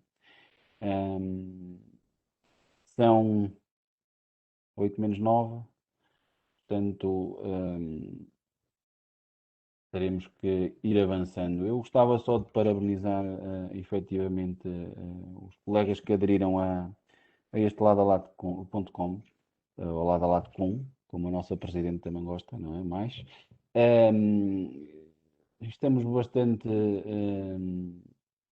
São 8 menos 9, portanto, teremos que ir avançando. Eu gostava só de parabenizar efetivamente os colegas que aderiram a este ladalado.com, ou ladalado.com, como a nossa Presidente também gosta, não é? Mais. Estamos bastante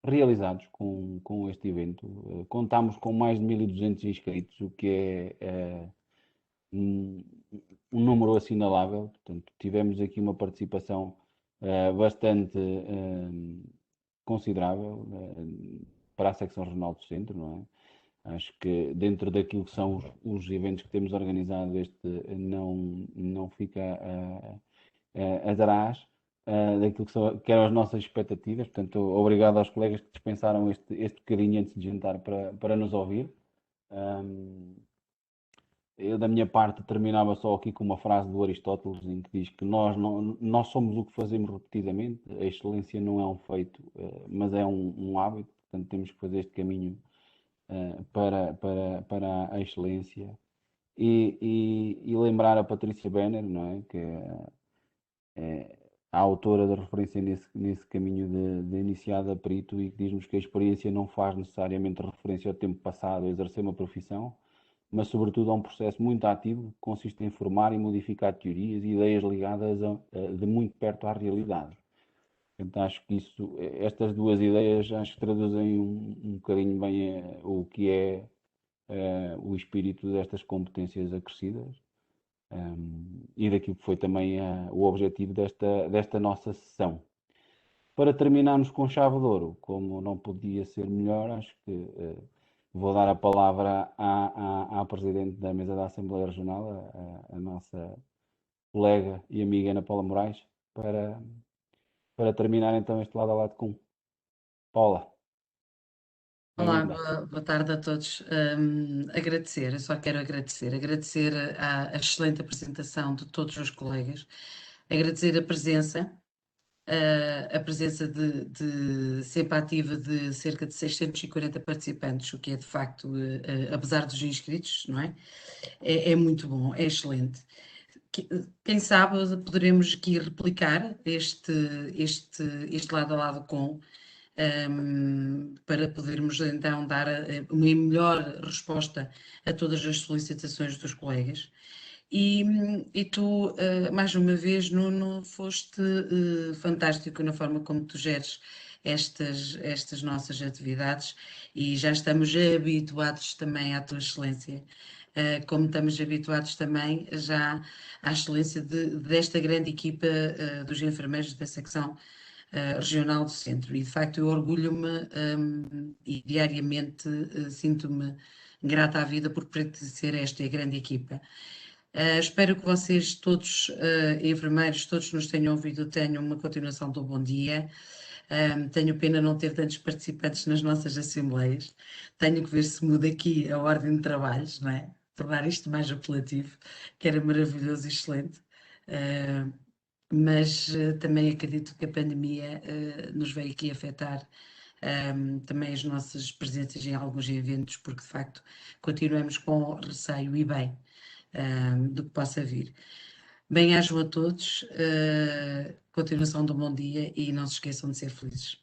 realizados com este evento. Contamos com mais de 1.200 inscritos, o que é um, um número assinalável. Portanto, tivemos aqui uma participação bastante considerável para a secção regional do centro, não é? Acho que dentro daquilo que são os eventos que temos organizado, este não fica atrás daquilo que eram as nossas expectativas. Portanto, obrigado aos colegas que dispensaram este bocadinho antes de jantar para nos ouvir. Eu, da minha parte, terminava só aqui com uma frase do Aristóteles em que diz que nós somos o que fazemos repetidamente. A excelência não é um feito, mas é um hábito. Portanto, temos que fazer este caminho para a excelência e lembrar a Patrícia Benner, não é? Que é a autora da referência nesse caminho de iniciado a perito e que diz-nos que a experiência não faz necessariamente referência ao tempo passado a exercer uma profissão, mas sobretudo a um processo muito ativo que consiste em formar e modificar teorias e ideias ligadas de muito perto à realidade. Portanto, acho que estas duas ideias acho que traduzem um bocadinho bem o que é o espírito destas competências acrescidas e daquilo que foi também o objetivo desta nossa sessão. Para terminarmos com chave de ouro, como não podia ser melhor, acho que vou dar a palavra à Presidente da Mesa da Assembleia Regional, a nossa colega e amiga Ana Paula Moraes, para terminar então este lado a lado com Paula. Olá, Bem-vinda. boa tarde a todos. Eu só quero agradecer a excelente apresentação de todos os colegas, agradecer a presença sempre ativa de cerca de 640 participantes, o que é de facto, apesar dos inscritos, não é? É muito bom, é excelente. Quem sabe poderemos aqui replicar este lado a lado para podermos então dar uma melhor resposta a todas as solicitações dos colegas. E tu, mais uma vez, Nuno, foste fantástico na forma como tu geres estas nossas atividades e já estamos habituados também à tua excelência, como estamos habituados também já à excelência desta grande equipa dos enfermeiros da secção regional do centro. E de facto eu orgulho-me e diariamente sinto-me grata à vida por pertencer a esta grande equipa. Espero que vocês todos, enfermeiros, todos nos tenham ouvido, tenham uma continuação do bom dia. Tenho pena não ter tantos participantes nas nossas assembleias. Tenho que ver se muda aqui a ordem de trabalhos, não é? Tornar isto mais apelativo, que era maravilhoso e excelente. Mas também acredito que a pandemia nos veio aqui afetar também as nossas presenças em alguns eventos, porque de facto continuamos com receio e bem do que possa vir. Bem-ajam a todos, continuação de um bom dia e não se esqueçam de ser felizes.